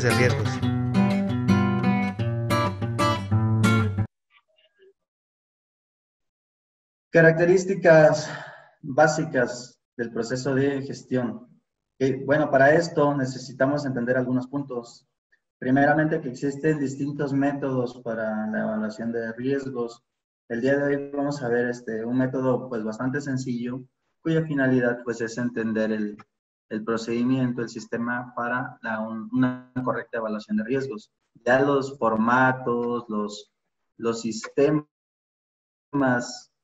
de riesgos. Características básicas del proceso de gestión. Bueno, para esto necesitamos entender algunos puntos. Primeramente, que existen distintos métodos para la evaluación de riesgos. El día de hoy vamos a ver un método pues bastante sencillo, cuya finalidad pues es entender el procedimiento, el sistema para una correcta evaluación de riesgos. Ya los formatos, los sistemas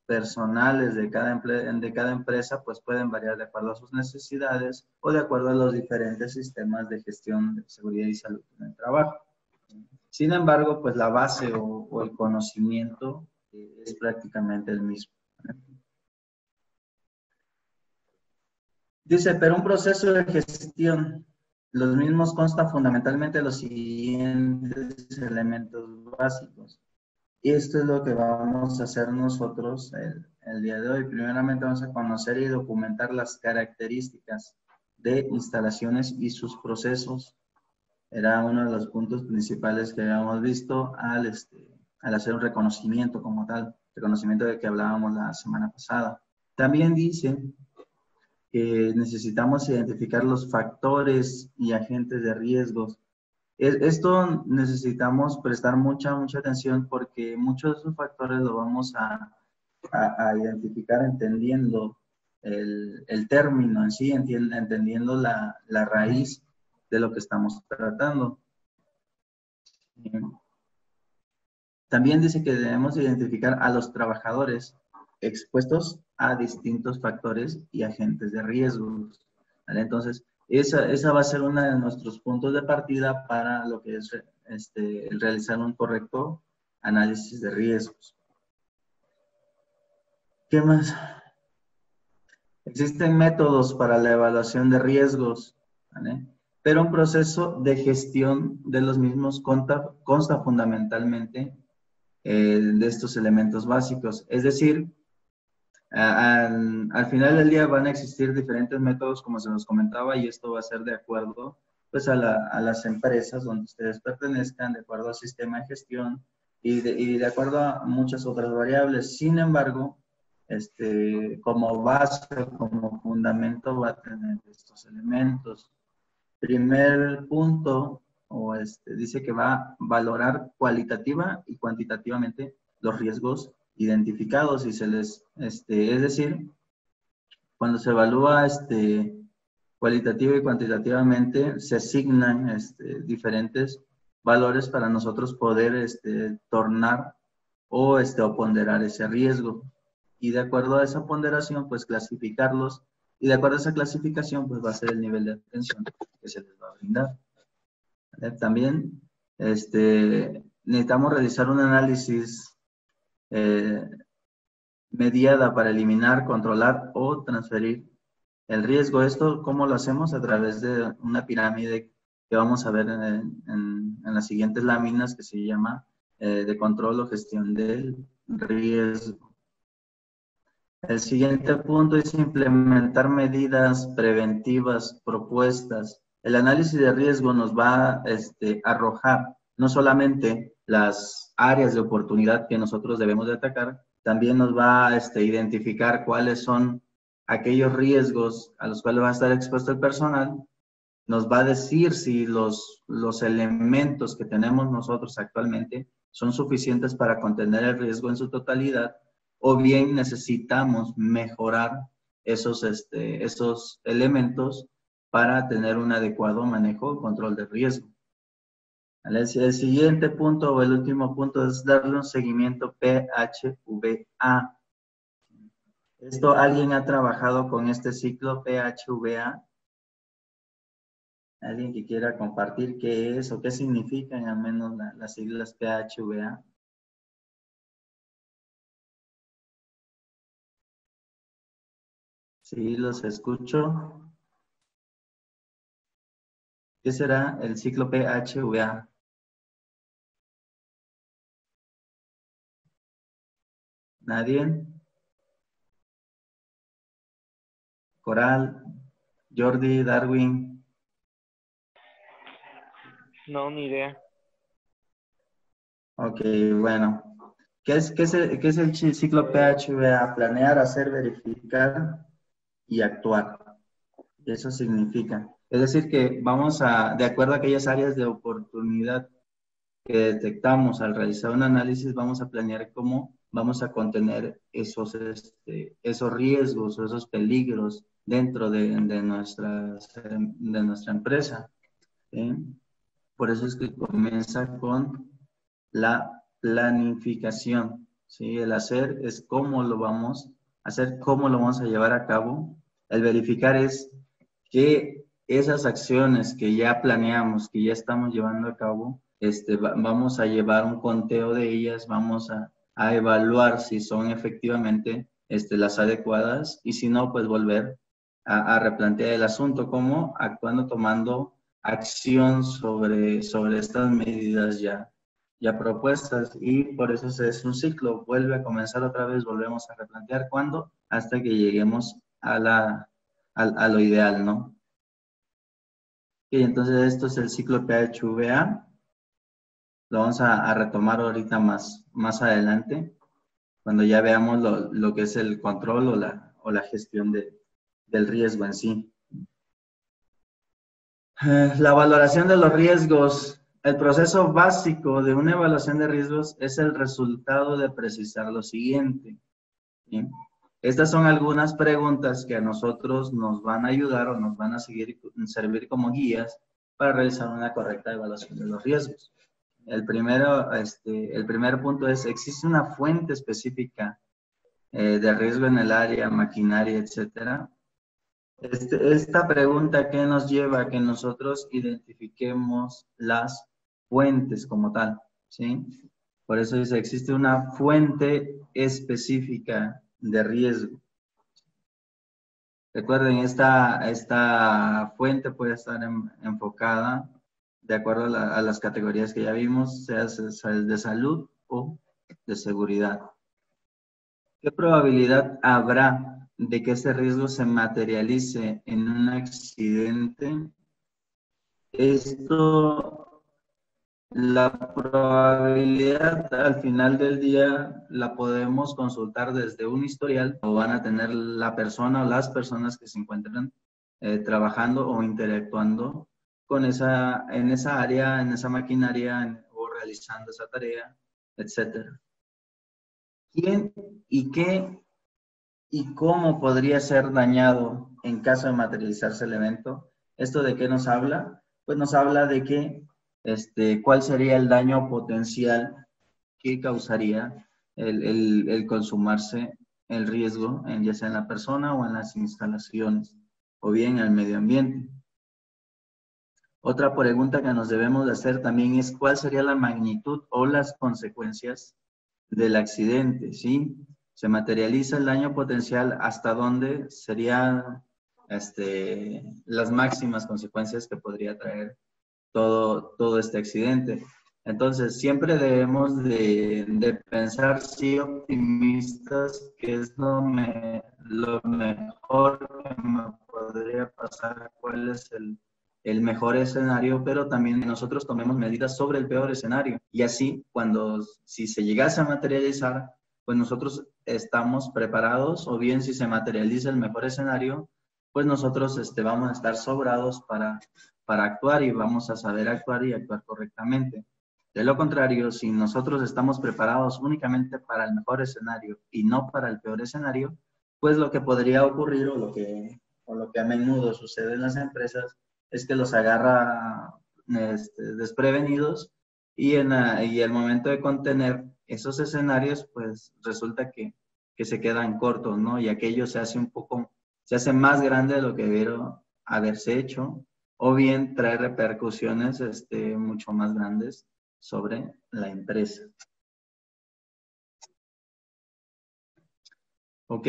personales de cada empresa pues pueden variar de acuerdo a sus necesidades o de acuerdo a los diferentes sistemas de gestión de seguridad y salud en el trabajo. Sin embargo, pues la base o el conocimiento es prácticamente el mismo. Dice, pero un proceso de gestión, los mismos consta fundamentalmente de los siguientes elementos básicos. Y esto es lo que vamos a hacer nosotros el día de hoy. Primeramente vamos a conocer y documentar las características de instalaciones y sus procesos. Era uno de los puntos principales que habíamos visto al hacer un reconocimiento como tal, reconocimiento de que hablábamos la semana pasada. También dice que necesitamos identificar los factores y agentes de riesgos. Esto necesitamos prestar mucha atención porque muchos de esos factores lo vamos a identificar entendiendo el término en sí, entendiendo la raíz de lo que estamos tratando. También dice que debemos identificar a los trabajadores expuestos a distintos factores y agentes de riesgos. ¿Vale? Entonces, esa va a ser uno de nuestros puntos de partida para lo que es el realizar un correcto análisis de riesgos. ¿Qué más? Existen métodos para la evaluación de riesgos, ¿vale? Pero un proceso de gestión de los mismos consta fundamentalmente de estos elementos básicos. Es decir, al final del día van a existir diferentes métodos, como se nos comentaba, y esto va a ser de acuerdo pues, a las empresas donde ustedes pertenezcan, de acuerdo al sistema de gestión y de acuerdo a muchas otras variables. Sin embargo, como base, como fundamento, va a tener estos elementos. Primer punto, dice que va a valorar cualitativa y cuantitativamente los riesgos identificados y es decir, cuando se evalúa cualitativa y cuantitativamente, se asignan diferentes valores para nosotros poder tornar o ponderar ese riesgo. Y de acuerdo a esa ponderación, pues clasificarlos, y de acuerdo a esa clasificación, pues va a ser el nivel de atención que se les va a brindar. También necesitamos realizar un análisis mediada para eliminar, controlar o transferir el riesgo. Esto, ¿cómo lo hacemos? A través de una pirámide que vamos a ver en las siguientes láminas, que se llama de control o gestión del riesgo. El siguiente punto es implementar medidas preventivas propuestas. El análisis de riesgo nos va a arrojar no solamente las áreas de oportunidad que nosotros debemos de atacar, también nos va a identificar cuáles son aquellos riesgos a los cuales va a estar expuesto el personal, nos va a decir si los elementos que tenemos nosotros actualmente son suficientes para contener el riesgo en su totalidad, o bien necesitamos mejorar esos elementos para tener un adecuado manejo o control de riesgo. El siguiente punto o el último punto es darle un seguimiento PHVA. ¿Esto alguien ha trabajado con este ciclo PHVA? ¿Alguien que quiera compartir qué es o qué significan al menos las siglas PHVA? Sí, los escucho. ¿Qué será el ciclo PHVA? ¿Nadie? Coral, Jordi, Darwin. No, ni idea. Ok, bueno. ¿Qué es el ciclo PHVA? Planear, hacer, verificar y actuar. Eso significa. Es decir, que vamos a, de acuerdo a aquellas áreas de oportunidad que detectamos al realizar un análisis, vamos a planear cómo vamos a contener esos riesgos o esos peligros dentro de nuestra empresa. ¿Sí? Por eso es que comienza con la planificación. ¿Sí? El hacer es cómo lo vamos a hacer, cómo lo vamos a llevar a cabo. El verificar es que esas acciones que ya planeamos, que ya estamos llevando a cabo, vamos a llevar un conteo de ellas, vamos a evaluar si son efectivamente las adecuadas y si no, pues volver a replantear el asunto, como actuando, tomando acción sobre estas medidas ya propuestas, y por eso es un ciclo, vuelve a comenzar otra vez, volvemos a replantear cuándo, hasta que lleguemos a lo ideal, ¿no? Y entonces esto es el ciclo PHVA, lo vamos a retomar ahorita más adelante, cuando ya veamos lo que es el control o la gestión del riesgo en sí. La valoración de los riesgos. El proceso básico de una evaluación de riesgos es el resultado de precisar lo siguiente. ¿Sí? Estas son algunas preguntas que a nosotros nos van a ayudar o nos van a servir como guías para realizar una correcta evaluación de los riesgos. El primer punto es, ¿existe una fuente específica de riesgo en el área, maquinaria, etcétera? Esta pregunta que nos lleva a que nosotros identifiquemos las fuentes como tal, ¿sí? Por eso dice, existe una fuente específica de riesgo. Recuerden, esta fuente puede estar enfocada de acuerdo a las categorías que ya vimos, sea de salud o de seguridad. ¿Qué probabilidad habrá de que ese riesgo se materialice en un accidente? Esto, la probabilidad al final del día la podemos consultar desde un historial, o van a tener la persona o las personas que se encuentran trabajando o interactuando en esa área, en esa maquinaria o realizando esa tarea, etcétera. ¿Quién y qué y cómo podría ser dañado en caso de materializarse el evento? ¿Esto de qué nos habla? Pues nos habla de que, cuál sería el daño potencial que causaría el consumarse el riesgo, ya sea en la persona o en las instalaciones, o bien en el medio ambiente. Otra pregunta que nos debemos de hacer también es cuál sería la magnitud o las consecuencias del accidente, ¿sí? Se materializa el daño potencial, hasta dónde serían las máximas consecuencias que podría traer todo este accidente. Entonces, siempre debemos de pensar, sí, optimistas, que es lo mejor que me podría pasar, cuál es el mejor escenario, pero también nosotros tomemos medidas sobre el peor escenario. Y así, si se llegase a materializar, pues nosotros estamos preparados, o bien si se materializa el mejor escenario, pues nosotros vamos a estar sobrados para actuar, y vamos a saber actuar y actuar correctamente. De lo contrario, si nosotros estamos preparados únicamente para el mejor escenario y no para el peor escenario, pues lo que podría ocurrir, o lo que a menudo sucede en las empresas, es que los agarra desprevenidos, y el momento de contener esos escenarios, pues resulta que se quedan cortos, ¿no? Y aquello se hace más grande de lo que debieron haberse hecho, o bien trae repercusiones mucho más grandes sobre la empresa. Ok,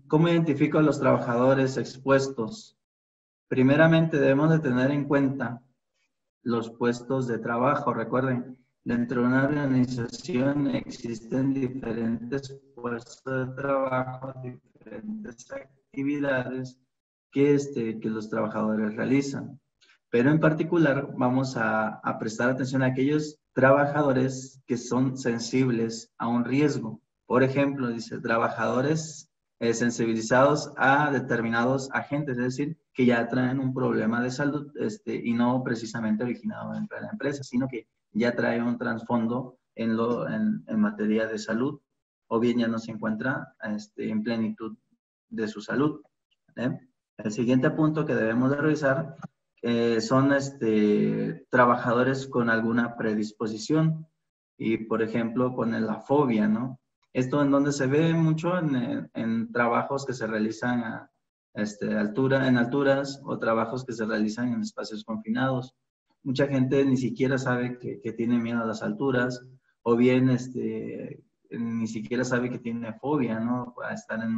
¿cómo identifico a los trabajadores expuestos? Primeramente debemos de tener en cuenta los puestos de trabajo. Recuerden, dentro de una organización existen diferentes puestos de trabajo, diferentes actividades que los trabajadores realizan. pero en particular vamos a prestar atención a aquellos trabajadores que son sensibles a un riesgo. Por ejemplo, dice, trabajadores sensibilizados a determinados agentes, es decir, que ya traen un problema de salud y no precisamente originado dentro de la empresa, sino que ya trae un trasfondo en materia de salud, o bien ya no se encuentra en plenitud de su salud. El siguiente punto que debemos de revisar son trabajadores con alguna predisposición y, por ejemplo, con la fobia, ¿no? Esto en donde se ve mucho en trabajos que se realizan en alturas o trabajos que se realizan en espacios confinados. Mucha gente ni siquiera sabe que tiene miedo a las alturas, o bien ni siquiera sabe que tiene fobia, ¿no? A estar en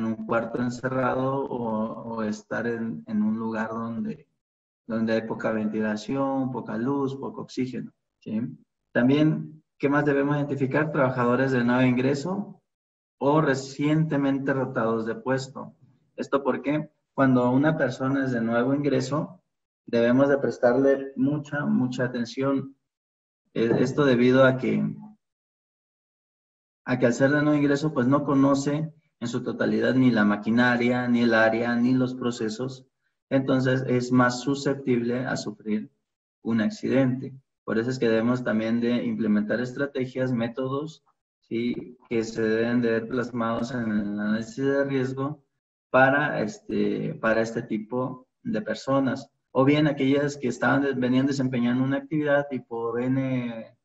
un cuarto encerrado o estar en un lugar donde hay poca ventilación, poca luz, poco oxígeno, ¿sí? También, ¿qué más debemos identificar? Trabajadores de nuevo ingreso o recientemente rotados de puesto. ¿Esto por qué? Cuando una persona es de nuevo ingreso, debemos de prestarle mucha atención. Esto debido a que al ser de nuevo ingreso, pues no conoce en su totalidad ni la maquinaria, ni el área, ni los procesos. Entonces es más susceptible a sufrir un accidente. Por eso es que debemos también de implementar estrategias, métodos, ¿sí?, que se deben de ver plasmados en el análisis de riesgo para este tipo de personas. O bien aquellas que venían desempeñando una actividad y por N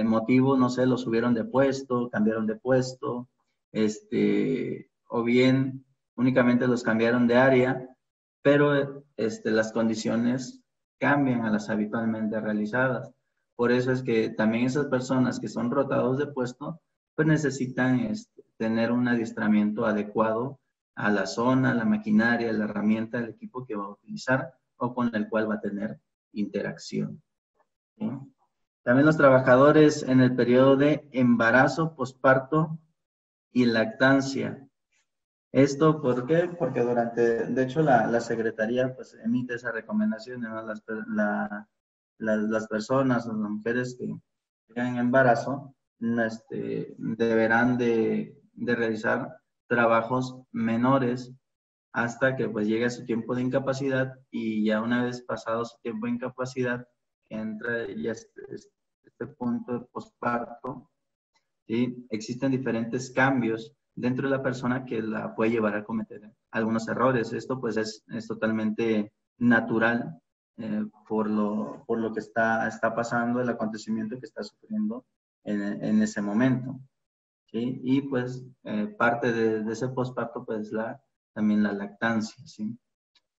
motivo, no sé, lo subieron de puesto, cambiaron de puesto, o bien únicamente los cambiaron de área, pero las condiciones cambian a las habitualmente realizadas. Por eso es que también esas personas que son rotados de puesto, pues necesitan tener un adiestramiento adecuado a la zona, a la maquinaria, a la herramienta, al equipo que va a utilizar o con el cual va a tener interacción, ¿sí? También los trabajadores en el periodo de embarazo, posparto y lactancia. ¿Esto por qué? Porque de hecho, la Secretaría pues emite esas recomendaciones, ¿no? Las personas o las mujeres que tengan embarazo deberán de realizar trabajos menores hasta que pues llegue a su tiempo de incapacidad, y ya una vez pasado su tiempo de incapacidad entra ya este punto de posparto, ¿sí? Existen diferentes cambios dentro de la persona que la puede llevar a cometer algunos errores. Esto pues es totalmente natural por lo que está pasando, el acontecimiento que está sufriendo en ese momento, ¿sí? Y pues parte de ese posparto pues también la lactancia, ¿sí?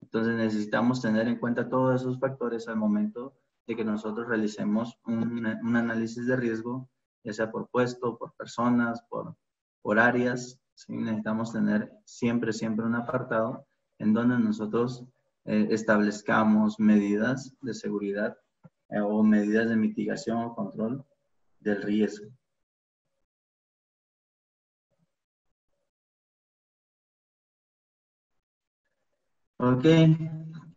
Entonces necesitamos tener en cuenta todos esos factores al momento de que nosotros realicemos un análisis de riesgo, ya sea por puesto, por personas, por áreas, ¿sí? Necesitamos tener siempre un apartado en donde nosotros establezcamos medidas de seguridad o medidas de mitigación o control del riesgo. Ok,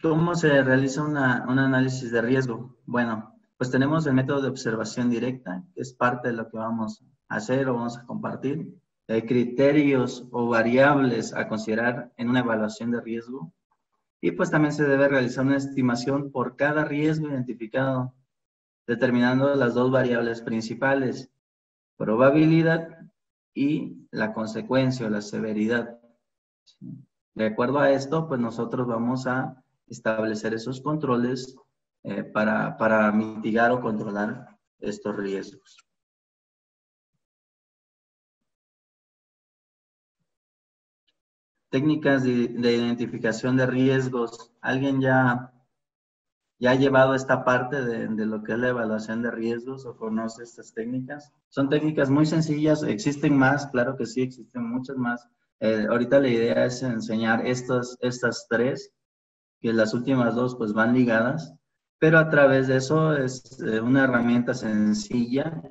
¿cómo se realiza un análisis de riesgo? Bueno, pues tenemos el método de observación directa, que es parte de lo que vamos a hacer o vamos a compartir. Hay criterios o variables a considerar en una evaluación de riesgo. Y pues también se debe realizar una estimación por cada riesgo identificado, determinando las dos variables principales, probabilidad y la consecuencia o la severidad. De acuerdo a esto, pues nosotros vamos a establecer esos controles para mitigar o controlar estos riesgos. Técnicas de identificación de riesgos. ¿Alguien ya ha llevado esta parte de lo que es la evaluación de riesgos o conoce estas técnicas? Son técnicas muy sencillas, existen más, claro que sí, existen muchas más. Ahorita la idea es enseñar estas tres, que las últimas dos pues van ligadas, pero a través de eso es una herramienta sencilla,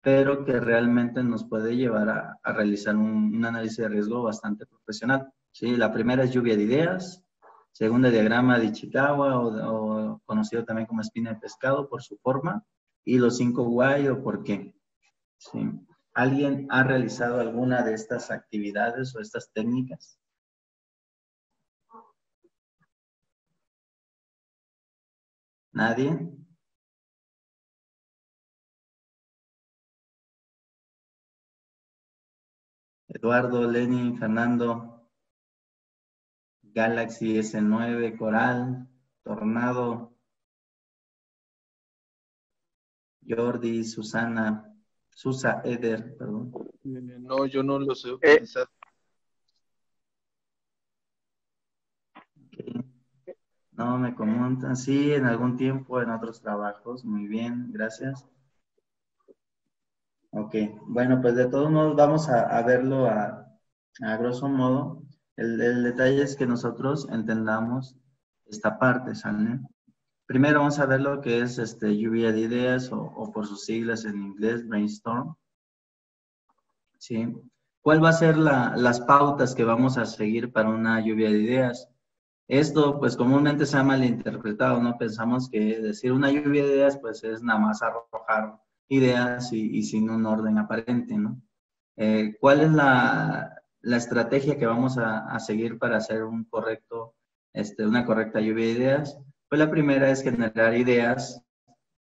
pero que realmente nos puede llevar a realizar un análisis de riesgo bastante profesional, ¿sí? La primera es lluvia de ideas, Segundo, el diagrama de Ichikawa, o conocido también como espina de pescado por su forma. Y los 5 why o por qué. ¿Sí? ¿Alguien ha realizado alguna de estas actividades o estas técnicas? ¿Nadie? Eduardo, Lenin, Fernando, Galaxy S9, Coral, Tornado, Jordi, Susana, Susa, Eder, perdón. No, yo no los he utilizado. Okay. No me comentan, sí, en algún tiempo, en otros trabajos. Muy bien, gracias. Ok, bueno, pues de todos modos vamos a verlo a grosso modo. El detalle es que nosotros entendamos esta parte, ¿sale? Primero vamos a ver lo que es lluvia de ideas o por sus siglas en inglés, brainstorm. ¿Sí? ¿Cuál va a ser las pautas que vamos a seguir para una lluvia de ideas? Esto, pues, comúnmente se ha malinterpretado, ¿no? Pensamos que decir una lluvia de ideas, pues, es nada más arrojar ideas y sin un orden aparente, ¿no? ¿Cuál es la estrategia que vamos a seguir para hacer una correcta lluvia de ideas? Pues la primera es generar ideas,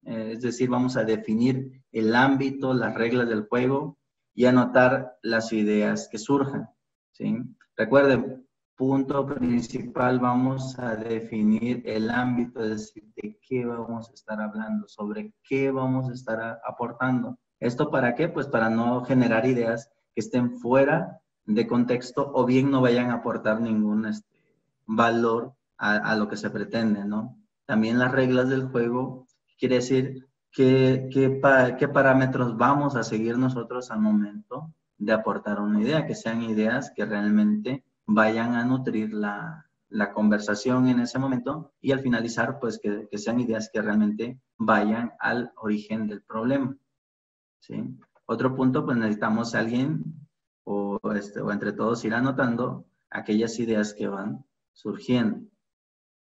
es decir, vamos a definir el ámbito, las reglas del juego y anotar las ideas que surjan, ¿sí? Recuerden, punto principal, vamos a definir el ámbito, es decir, de qué vamos a estar hablando, sobre qué vamos a estar aportando. ¿Esto para qué? Pues para no generar ideas que estén fuera de contexto o bien no vayan a aportar ningún valor a lo que se pretende, ¿no? También las reglas del juego, quiere decir qué parámetros vamos a seguir nosotros al momento de aportar una idea, que sean ideas que realmente vayan a nutrir la conversación en ese momento y al finalizar, pues que sean ideas que realmente vayan al origen del problema, ¿sí? Otro punto, pues necesitamos a alguien o entre todos ir anotando aquellas ideas que van surgiendo.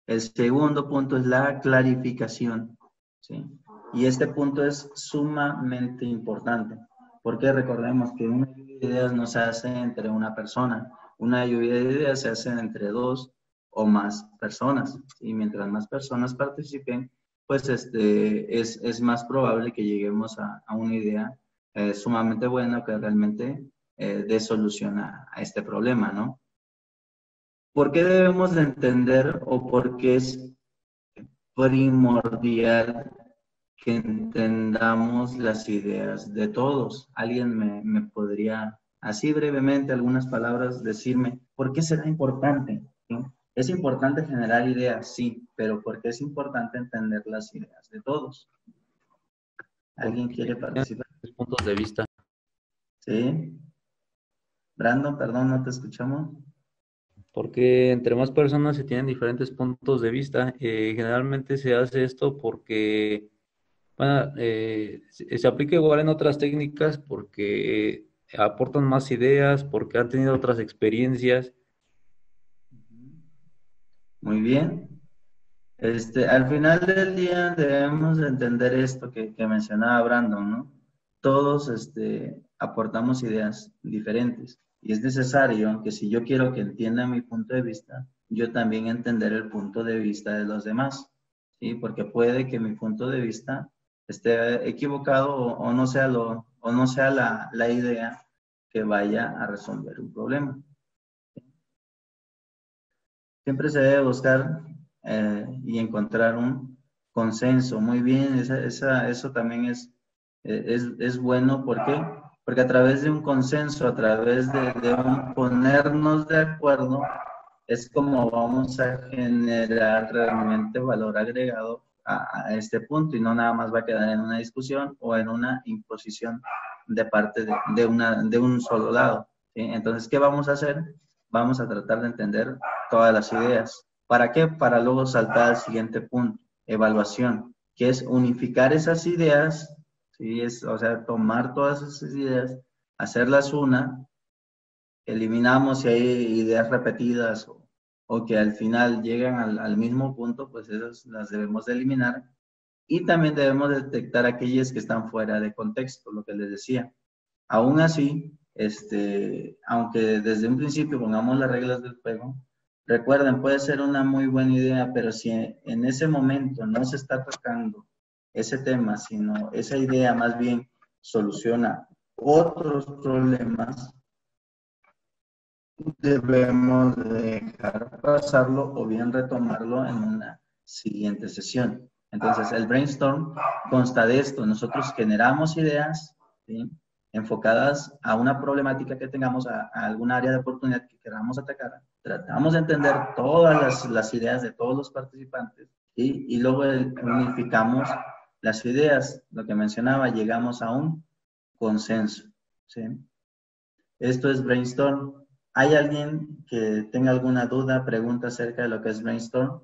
El segundo punto es la clarificación, ¿sí? Y este punto es sumamente importante, porque recordemos que una lluvia de ideas no se hace entre una persona, una lluvia de ideas se hace entre dos o más personas, y mientras más personas participen, pues es más probable que lleguemos a una idea sumamente buena que realmente dé solución a este problema, ¿no? ¿Por qué debemos de entender o por qué es primordial que entendamos las ideas de todos? ¿Alguien me podría, así brevemente, algunas palabras, decirme por qué será importante? ¿Sí? Es importante generar ideas, sí, pero ¿por qué es importante entender las ideas de todos? ¿Alguien Porque quiere tienen participar? diferentes puntos de vista. Sí. Brandon, perdón, no te escuchamos. Porque entre más personas se tienen diferentes puntos de vista. Generalmente se hace esto porque, bueno, se aplica igual en otras técnicas porque aportan más ideas, porque han tenido otras experiencias. Muy bien. Al final del día debemos de entender esto que mencionaba Brandon, ¿no? Todos aportamos ideas diferentes y es necesario que si yo quiero que entienda mi punto de vista, yo también entender el punto de vista de los demás, ¿sí? Porque puede que mi punto de vista esté equivocado o no sea, o no sea la idea que vaya a resolver un problema. Siempre se debe buscar y encontrar un consenso. Muy bien, eso también es bueno. ¿Por qué? Porque a través de un consenso, a través de un ponernos de acuerdo, es como vamos a generar realmente valor agregado a este punto y no nada más va a quedar en una discusión o en una imposición de parte de un solo lado, ¿sí? Entonces, ¿qué vamos a hacer? Vamos a tratar de entender todas las ideas. ¿Para qué? Para luego saltar al siguiente punto, evaluación, que es unificar esas ideas, ¿sí? O sea, tomar todas esas ideas, hacerlas una, eliminamos si hay ideas repetidas o que al final llegan al mismo punto, pues esas las debemos de eliminar. Y también debemos detectar aquellas que están fuera de contexto, lo que les decía. Aún así, aunque desde un principio pongamos las reglas del juego, recuerden, puede ser una muy buena idea, pero si en ese momento no se está tocando ese tema, sino esa idea más bien soluciona otros problemas, debemos dejar pasarlo o bien retomarlo en una siguiente sesión. Entonces, el brainstorm consta de esto. Nosotros generamos ideas, ¿sí?, enfocadas a una problemática que tengamos, a alguna área de oportunidad que queramos atacar. Tratamos de entender todas las ideas de todos los participantes, ¿sí?, y luego unificamos las ideas. Lo que mencionaba, llegamos a un consenso, ¿sí? Esto es brainstorm. ¿Hay alguien que tenga alguna duda, pregunta acerca de lo que es brainstorm?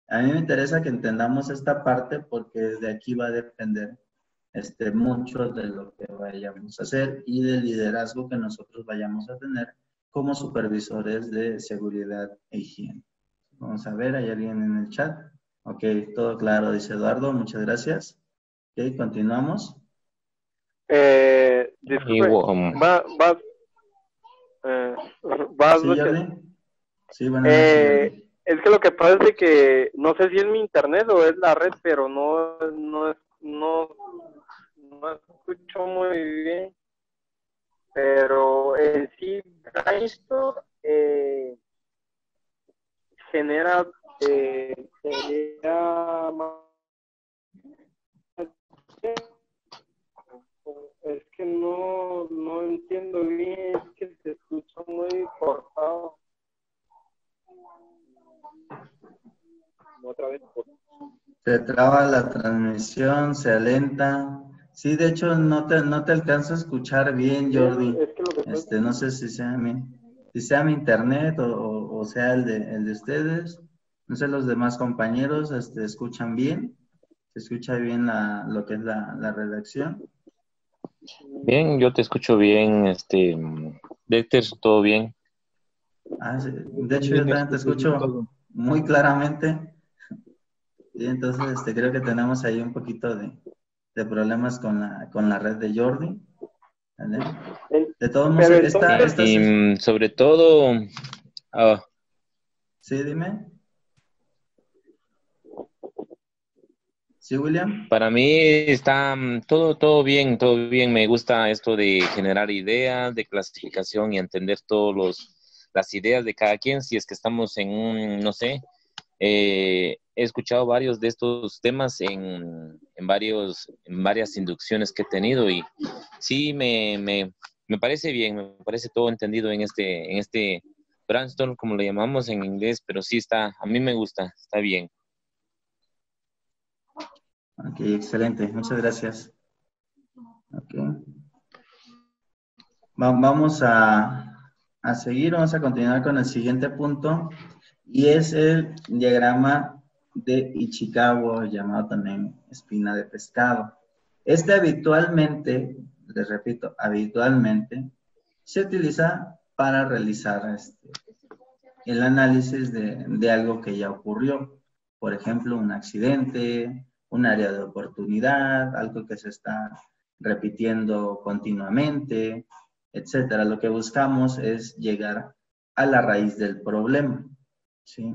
A mí me interesa que entendamos esta parte porque de aquí va a depender mucho de lo que vayamos a hacer y del liderazgo que nosotros vayamos a tener como supervisores de seguridad e higiene. Vamos a ver, ¿hay alguien en el chat? Ok, todo claro, dice Eduardo, muchas gracias. Ok, continuamos. Disculpe, ¿Sí, Jordi? Sí, buenas noches, Jordi. es que lo que pasa es que no sé si es mi internet o es la red, pero no escucho muy bien. Pero sí, esto genera sería es que no entiendo bien, es que se escucha muy cortado. Otra vez. Se traba la transmisión, se alenta. Sí, de hecho no te alcanzo a escuchar bien, Jordi. Es que lo que No sé si sea mi internet o sea el de ustedes. No sé, los demás compañeros escuchan bien. ¿Se escucha bien lo que es la redacción? Bien, yo te escucho bien, Dexter, todo bien. Sí. De hecho, yo también te escucho muy claramente. Y entonces creo que tenemos ahí un poquito de problemas con la red de Jordi. ¿Vale? De todos modos, sobre todo, sí, dime. Sí, William. Para mí está todo bien, todo bien. Me gusta esto de generar ideas, de clasificación y entender las ideas de cada quien. Si es que estamos en no sé, he escuchado varios de estos temas en varias inducciones que he tenido y sí me parece bien, me parece todo entendido en este brainstorm, como le llamamos en inglés, pero sí a mí me gusta, está bien. Ok, excelente, muchas gracias. Okay. Vamos a seguir, vamos a continuar con el siguiente punto y es el diagrama de Ichikawa, llamado también espina de pescado. Habitualmente, les repito, habitualmente se utiliza para realizar el análisis de algo que ya ocurrió. Por ejemplo, un accidente, un área de oportunidad, algo que se está repitiendo continuamente, etcétera. Lo que buscamos es llegar a la raíz del problema, ¿sí?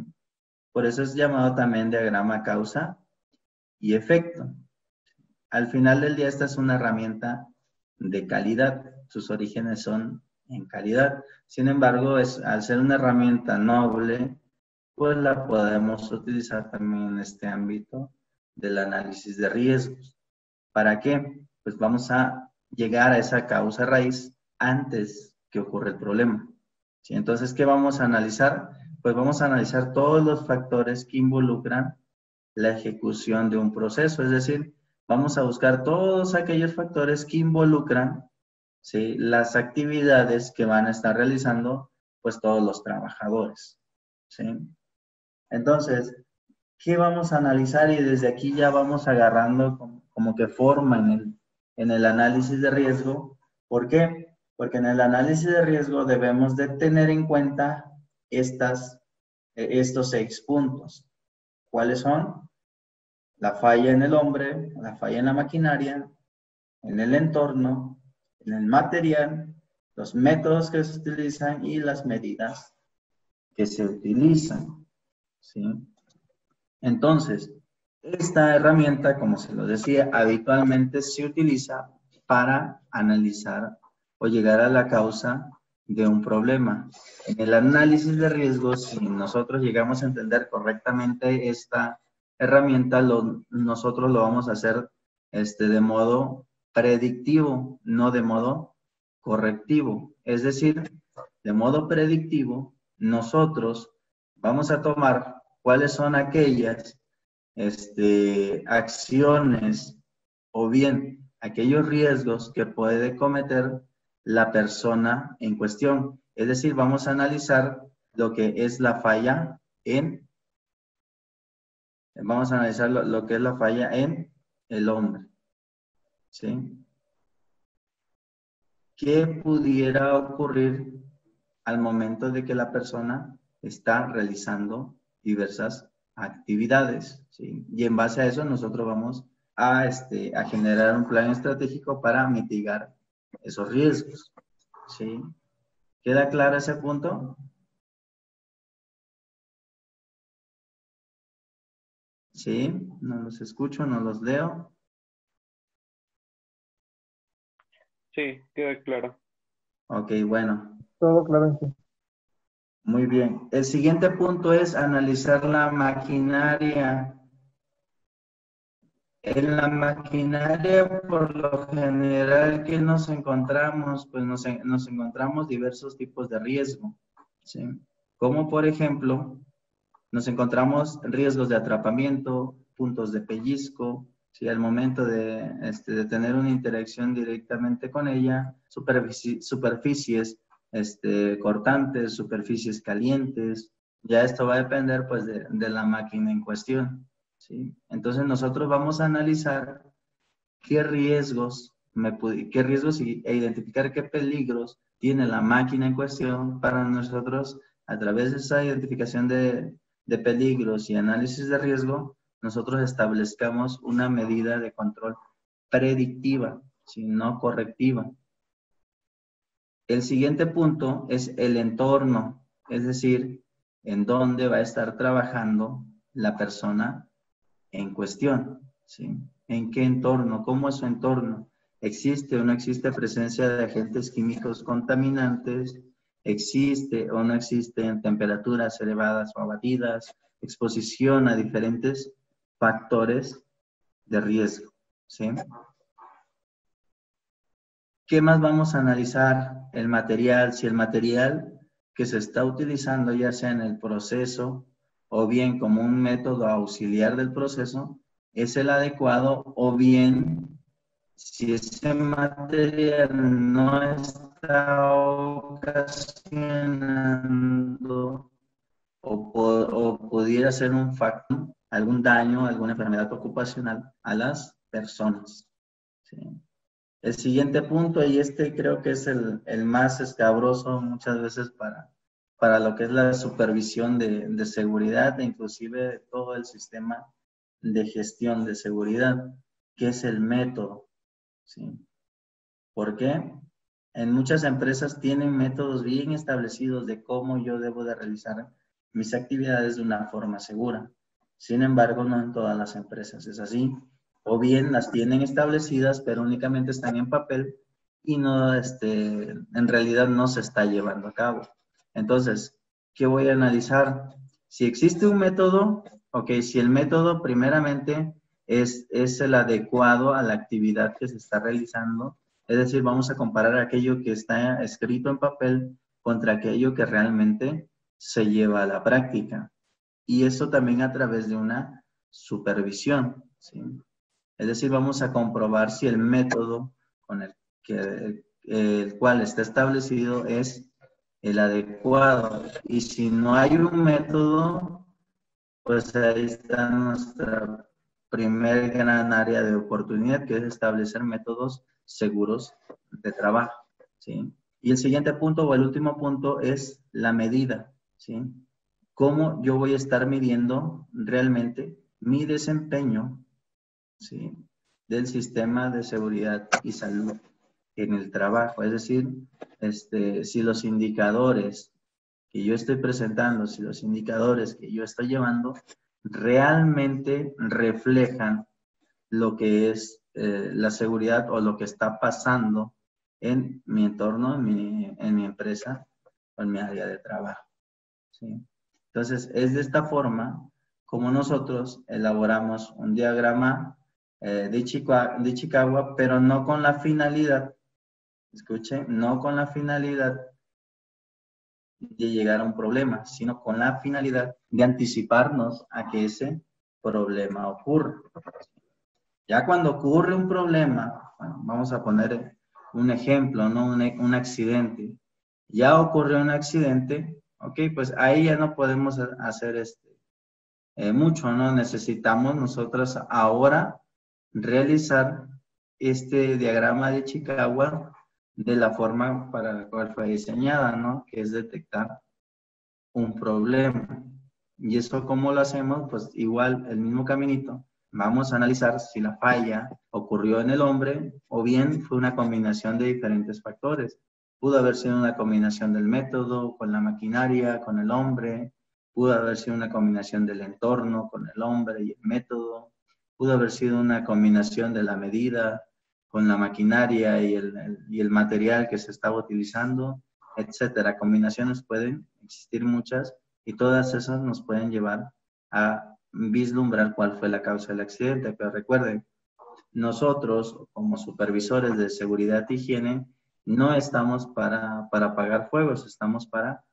Por eso es llamado también diagrama causa y efecto. Al final del día, esta es una herramienta de calidad. Sus orígenes son en calidad. Sin embargo, al ser una herramienta noble, pues la podemos utilizar también en este ámbito del análisis de riesgos. ¿Para qué? Pues vamos a llegar a esa causa raíz antes que ocurra el problema. ¿Sí? Entonces, ¿qué vamos a analizar? Pues vamos a analizar todos los factores que involucran la ejecución de un proceso, es decir, vamos a buscar todos aquellos factores que involucran, ¿sí?, las actividades que van a estar realizando pues todos los trabajadores, ¿sí? Entonces, ¿qué vamos a analizar? Y desde aquí ya vamos agarrando como que forma en el análisis de riesgo. ¿Por qué? Porque en el análisis de riesgo debemos de tener en cuenta estas estos 6 puntos. ¿Cuáles son? La falla en el hombre, la falla en la maquinaria, en el entorno, en el material, los métodos que se utilizan y las medidas que se utilizan, ¿sí? Entonces, esta herramienta, como se lo decía, habitualmente se utiliza para analizar o llegar a la causa de un problema. En el análisis de riesgos, si nosotros llegamos a entender correctamente esta herramienta, nosotros lo vamos a hacer de modo predictivo, no de modo correctivo. Es decir, de modo predictivo, nosotros vamos a tomar cuáles son aquellas acciones o bien aquellos riesgos que puede cometer la persona en cuestión. Es decir, vamos a analizar lo que es la falla vamos a analizar lo que es la falla en el hombre, ¿sí? ¿Qué pudiera ocurrir al momento de que la persona está realizando diversas actividades, ¿sí? Y en base a eso nosotros vamos a generar un plan estratégico para mitigar esos riesgos, ¿sí? ¿Queda claro ese punto? ¿Sí? No los escucho, no los leo. Sí, queda claro. Ok, bueno. Todo claro en sí. Muy bien. El siguiente punto es analizar la maquinaria. En la maquinaria, por lo general, ¿qué nos encontramos? Pues nos encontramos diversos tipos de riesgo, ¿sí? Como por ejemplo, nos encontramos riesgos de atrapamiento, puntos de pellizco, ¿sí? Al momento de tener una interacción directamente con ella, superficies cortantes, superficies calientes, ya esto va a depender pues de la máquina en cuestión, ¿sí? Entonces nosotros vamos a analizar qué riesgos e identificar qué peligros tiene la máquina en cuestión para nosotros, a través de esa identificación de peligros y análisis de riesgo, nosotros establezcamos una medida de control predictiva, ¿sí? No correctiva. El siguiente punto es el entorno, es decir, en dónde va a estar trabajando la persona en cuestión, ¿sí? ¿En qué entorno? ¿Cómo es su entorno? ¿Existe o no existe presencia de agentes químicos contaminantes? ¿Existe o no existen temperaturas elevadas o abatidas? Exposición a diferentes factores de riesgo, ¿sí? ¿Qué más vamos a analizar? El material. Si el material que se está utilizando, ya sea en el proceso o bien como un método auxiliar del proceso, es el adecuado, o bien si ese material no está ocasionando o pudiera ser un factor, algún daño, alguna enfermedad ocupacional a las personas, ¿sí? El siguiente punto, y creo que es el más escabroso muchas veces para lo que es la supervisión de seguridad e inclusive todo el sistema de gestión de seguridad, que es el método, ¿sí? ¿Por qué? En muchas empresas tienen métodos bien establecidos de cómo yo debo de realizar mis actividades de una forma segura. Sin embargo, no en todas las empresas es así. O bien las tienen establecidas, pero únicamente están en papel y no, en realidad no se está llevando a cabo. Entonces, ¿qué voy a analizar? Si existe un método, ok, si el método primeramente es el adecuado a la actividad que se está realizando, es decir, vamos a comparar aquello que está escrito en papel contra aquello que realmente se lleva a la práctica. Y eso también a través de una supervisión, ¿sí? Es decir, vamos a comprobar si el método con el cual está establecido es el adecuado. Y si no hay un método, pues ahí está nuestra primer gran área de oportunidad, que es establecer métodos seguros de trabajo, ¿sí? Y el siguiente punto o el último punto es la medida, ¿sí? cómo yo voy a estar midiendo realmente mi desempeño, ¿sí?, del sistema de seguridad y salud en el trabajo. Es decir, si los indicadores que yo estoy presentando, si los indicadores que yo estoy llevando realmente reflejan lo que es la seguridad o lo que está pasando en mi entorno, en mi empresa o en mi área de trabajo, ¿sí? Entonces, es de esta forma como nosotros elaboramos un diagrama de Chicago, pero no con la finalidad, escuchen, no con la finalidad de llegar a un problema, sino con la finalidad de anticiparnos a que ese problema ocurra. Ya cuando ocurre un problema, bueno, vamos a poner un ejemplo, ¿no? Un accidente. Ya ocurrió un accidente, ok, pues ahí ya no podemos hacer mucho, ¿no? Necesitamos nosotros ahora realizar este diagrama de Chicago de la forma para la cual fue diseñada, ¿no? Que es detectar un problema. ¿Y eso cómo lo hacemos? Pues igual, el mismo caminito. Vamos a analizar si la falla ocurrió en el hombre o bien fue una combinación de diferentes factores. Pudo haber sido una combinación del método con la maquinaria, con el hombre. Pudo haber sido una combinación del entorno con el hombre y el método. Pudo haber sido una combinación de la medida con la maquinaria y el material que se estaba utilizando, etcétera. Combinaciones pueden existir muchas y todas esas nos pueden llevar a vislumbrar cuál fue la causa del accidente. Pero recuerden, nosotros como supervisores de seguridad e higiene no estamos para apagar fuegos, estamos para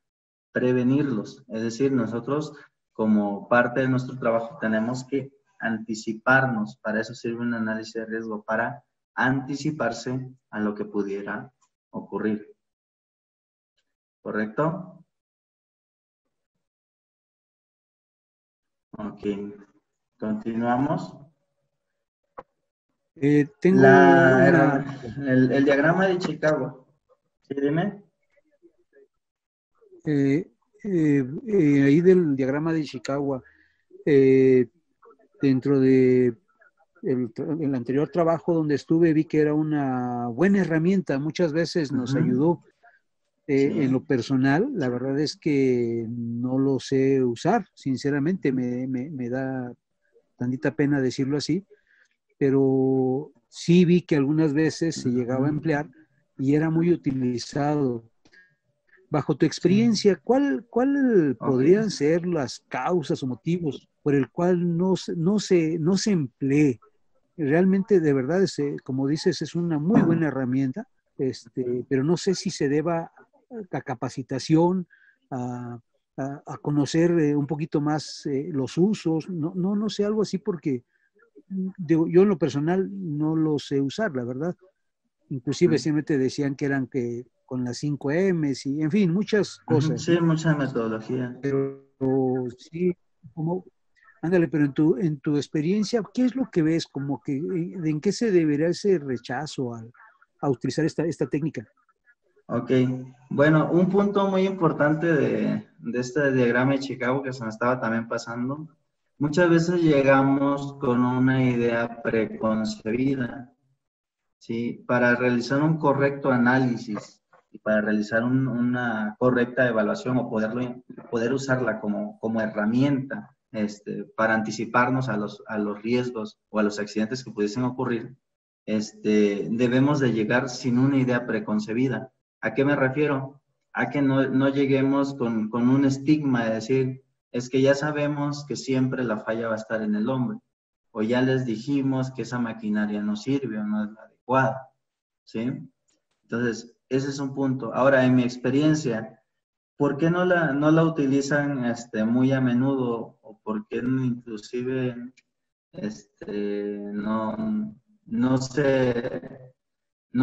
prevenirlos. Es decir, nosotros como parte de nuestro trabajo tenemos que anticiparnos. Para eso sirve un análisis de riesgo, para anticiparse a lo que pudiera ocurrir. ¿Correcto? Ok. Continuamos. Tengo el diagrama de Chicago. ¿Sí, dime? Ahí del diagrama de Chicago, dentro de el anterior trabajo donde estuve, vi que era una buena herramienta. Muchas veces nos ayudó. Sí. En lo personal, la verdad es que no lo sé usar, sinceramente, me da tantita pena decirlo así, pero sí vi que algunas veces se llegaba a emplear y era muy utilizado. Bajo tu experiencia, ¿cuál podrían ser las causas o motivos por el cual no se emplee? Realmente, de verdad, como dices, es una muy buena herramienta, pero no sé si se deba a capacitación, a conocer un poquito más los usos, no sé, algo así, porque yo en lo personal no lo sé usar, la verdad. Inclusive siempre te decían que eran que con las 5 M's y, en fin, muchas cosas. Sí, mucha metodología. Pero sí, ándale, pero en tu experiencia, ¿qué es lo que ves? Como que, ¿en qué se deberá ese rechazo a utilizar esta técnica? Ok, bueno, un punto muy importante de este diagrama de Chicago que se me estaba también pasando, muchas veces llegamos con una idea preconcebida, ¿sí? Para realizar un correcto análisis y para realizar una correcta evaluación o poder usarla como herramienta para anticiparnos a los riesgos o a los accidentes que pudiesen ocurrir, debemos de llegar sin una idea preconcebida. ¿A qué me refiero? A que no lleguemos con un estigma de decir, es que ya sabemos que siempre la falla va a estar en el hombre, o ya les dijimos que esa maquinaria no sirve o no es la adecuada, ¿sí? Entonces, ese es un punto. Ahora, en mi experiencia, ¿por qué no la utilizan muy a menudo? ¿O por qué inclusive no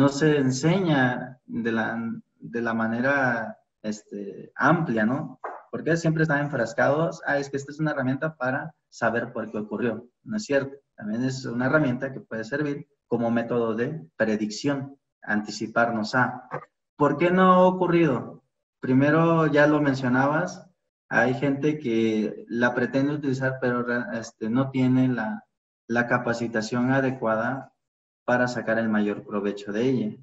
se enseña de la manera amplia, ¿no? Porque siempre están enfrascados, es que esta es una herramienta para saber por qué ocurrió. No es cierto. También es una herramienta que puede servir como método de predicción, anticiparnos a. ¿Por qué no ha ocurrido? Primero, ya lo mencionabas, Hay gente que la pretende utilizar, pero no tiene la capacitación adecuada para sacar el mayor provecho de ella.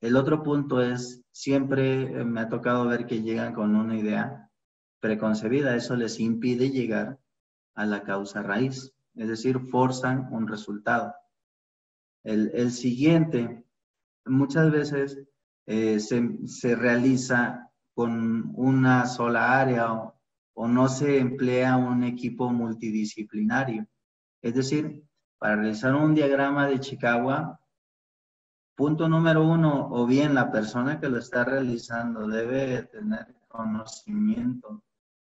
El otro punto es, siempre me ha tocado ver que llegan con una idea preconcebida. Eso les impide llegar a la causa raíz, es decir, forzan un resultado. El siguiente, muchas veces se realiza con una sola área o no se emplea un equipo multidisciplinario. Es decir, para realizar un diagrama de Chicagua, punto número 1, o bien la persona que lo está realizando debe tener conocimiento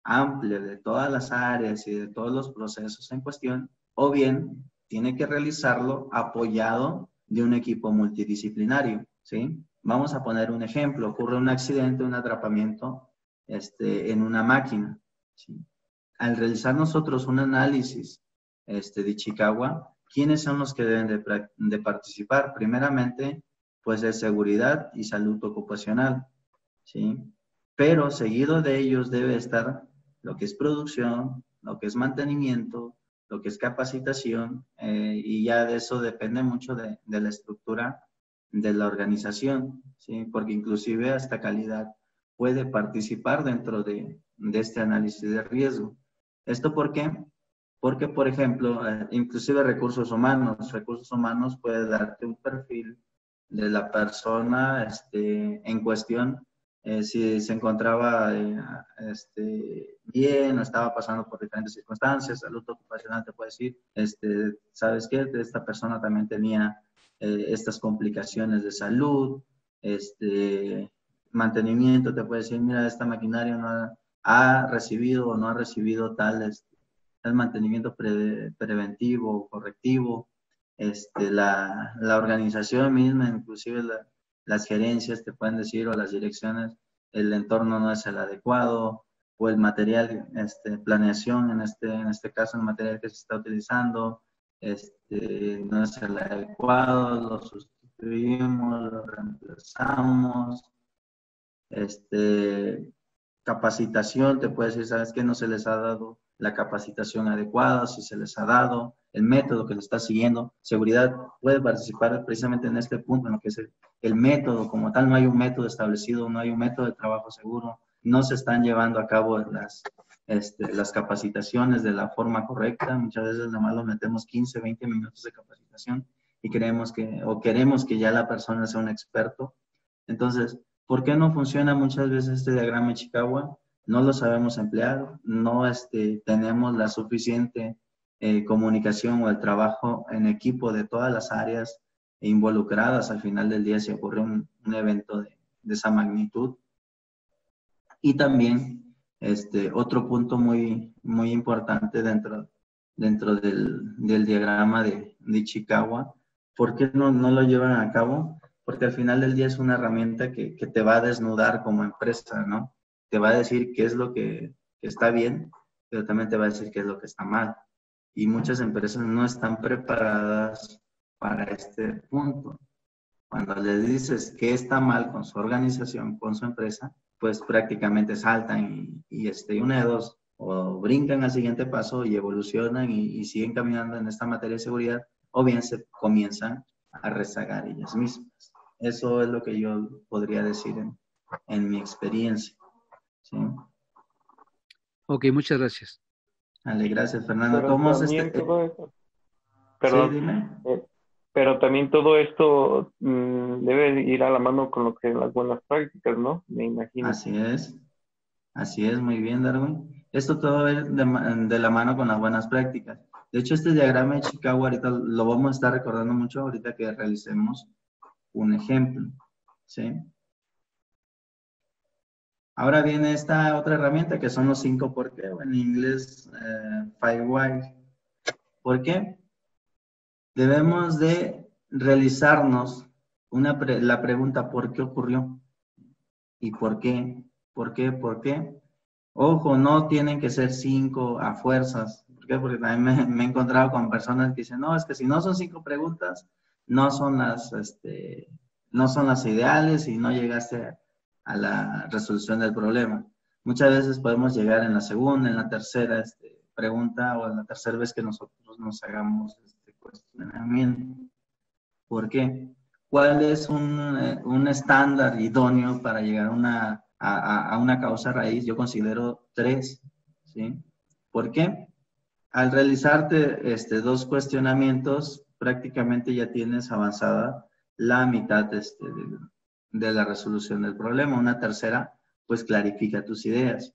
amplio de todas las áreas y de todos los procesos en cuestión, o bien tiene que realizarlo apoyado de un equipo multidisciplinario, ¿sí? Vamos a poner un ejemplo. Ocurre un accidente, un atrapamiento en una máquina, ¿sí? Al realizar nosotros un análisis de Chicagua, ¿quiénes son los que deben de participar? Primeramente, pues es seguridad y salud ocupacional, ¿sí? Pero seguido de ellos debe estar lo que es producción, lo que es mantenimiento, lo que es capacitación, y ya de eso depende mucho de la estructura de la organización, ¿sí? Porque inclusive hasta calidad puede participar dentro de este análisis de riesgo. ¿Esto por qué? Porque, por ejemplo, inclusive recursos humanos puede darte un perfil de la persona en cuestión, si se encontraba bien o estaba pasando por diferentes circunstancias. Salud ocupacional te puede decir, ¿sabes qué? Esta persona también tenía estas complicaciones de salud. Mantenimiento te puede decir, mira, esta maquinaria no ha recibido o no ha recibido tal mantenimiento preventivo, correctivo. La organización misma, inclusive las gerencias te pueden decir, o las direcciones, el entorno no es el adecuado, o el material, planeación, en este caso el material que se está utilizando, no es el adecuado, lo sustituimos, lo reemplazamos. Capacitación, te puede decir, ¿sabes qué? No se les ha dado la capacitación adecuada, si se les ha dado, el método que se está siguiendo. Seguridad puede participar precisamente en este punto, en lo que es el método. Como tal, no hay un método establecido, no hay un método de trabajo seguro, no se están llevando a cabo las capacitaciones de la forma correcta. Muchas veces nada más lo metemos 15, 20 minutos de capacitación y queremos que ya la persona sea un experto. Entonces, ¿por qué no funciona muchas veces este diagrama de Chicagua? No lo sabemos emplear, no tenemos la suficiente comunicación o el trabajo en equipo de todas las áreas involucradas al final del día si ocurre un evento de esa magnitud. Y también otro punto muy, muy importante dentro del diagrama de Chicagua, ¿por qué no lo llevan a cabo? Porque al final del día es una herramienta que te va a desnudar como empresa, ¿no? Te va a decir qué es lo que está bien, pero también te va a decir qué es lo que está mal. Y muchas empresas no están preparadas para este punto. Cuando les dices qué está mal con su organización, con su empresa, pues prácticamente saltan y una de dos, o brincan al siguiente paso y evolucionan y siguen caminando en esta materia de seguridad, o bien se comienzan a rezagar ellas mismas. Eso es lo que yo podría decir en mi experiencia. ¿Sí? Ok, muchas gracias. Vale, gracias, Fernando. Pero ¿Cómo también todo esto, perdón, Sí, dime. Pero también todo esto debe ir a la mano con lo que las buenas prácticas, ¿no? Me imagino. Así es, muy bien, Darwin. Esto todo va de la mano con las buenas prácticas. De hecho, este diagrama de Chicago ahorita lo vamos a estar recordando mucho ahorita que realicemos un ejemplo, ¿sí? Ahora viene esta otra herramienta que son los 5 por qué, o en inglés 5 why. ¿Por qué? Debemos de realizarnos la pregunta ¿por qué ocurrió? ¿Y por qué? ¿Por qué? ¿Por qué? Ojo, no tienen que ser 5 a fuerzas. ¿Por qué? Porque también me he encontrado con personas que dicen, no, es que si no son 5 preguntas, no son las ideales y no llegaste a la resolución del problema. Muchas veces podemos llegar en la segunda, en la tercera pregunta o en la tercera vez que nosotros nos hagamos este cuestionamiento. ¿Por qué? ¿Cuál es un estándar idóneo para llegar a una causa raíz? Yo considero 3, ¿sí? ¿Por qué? Al realizarte 2 cuestionamientos, prácticamente ya tienes avanzada la mitad de la resolución del problema. Una tercera, pues clarifica tus ideas.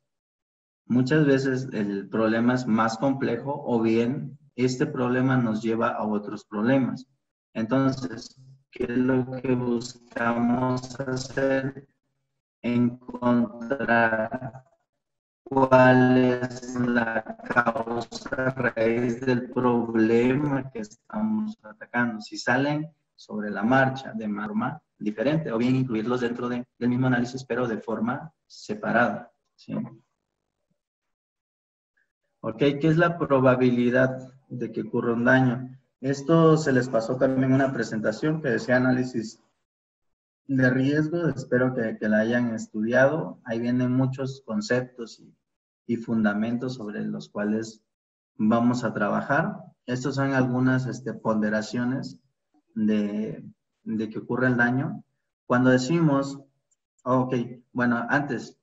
Muchas veces el problema es más complejo o bien este problema nos lleva a otros problemas. Entonces, ¿qué es lo que buscamos hacer? Encontrar cuál es la causa raíz del problema que estamos atacando. Si salen sobre la marcha de forma diferente, o bien incluirlos dentro del mismo análisis, pero de forma separada, ¿sí? Ok, ¿qué es la probabilidad de que ocurra un daño? Esto se les pasó también en una presentación que decía análisis de riesgo. Espero que la hayan estudiado. Ahí vienen muchos conceptos y fundamentos sobre los cuales vamos a trabajar. Estos son algunas ponderaciones de que ocurre el daño. Cuando decimos, ok, bueno, antes,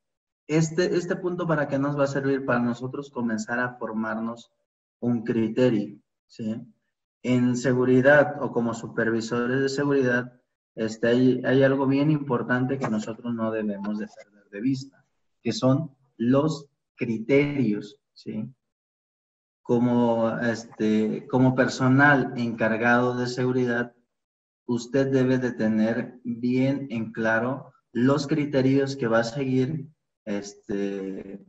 este punto para qué nos va a servir para nosotros comenzar a formarnos un criterio, ¿sí? En seguridad o como supervisores de seguridad, hay algo bien importante que nosotros no debemos de perder de vista, que son los criterios, ¿sí? Como personal encargado de seguridad, usted debe de tener bien en claro los criterios que va a seguir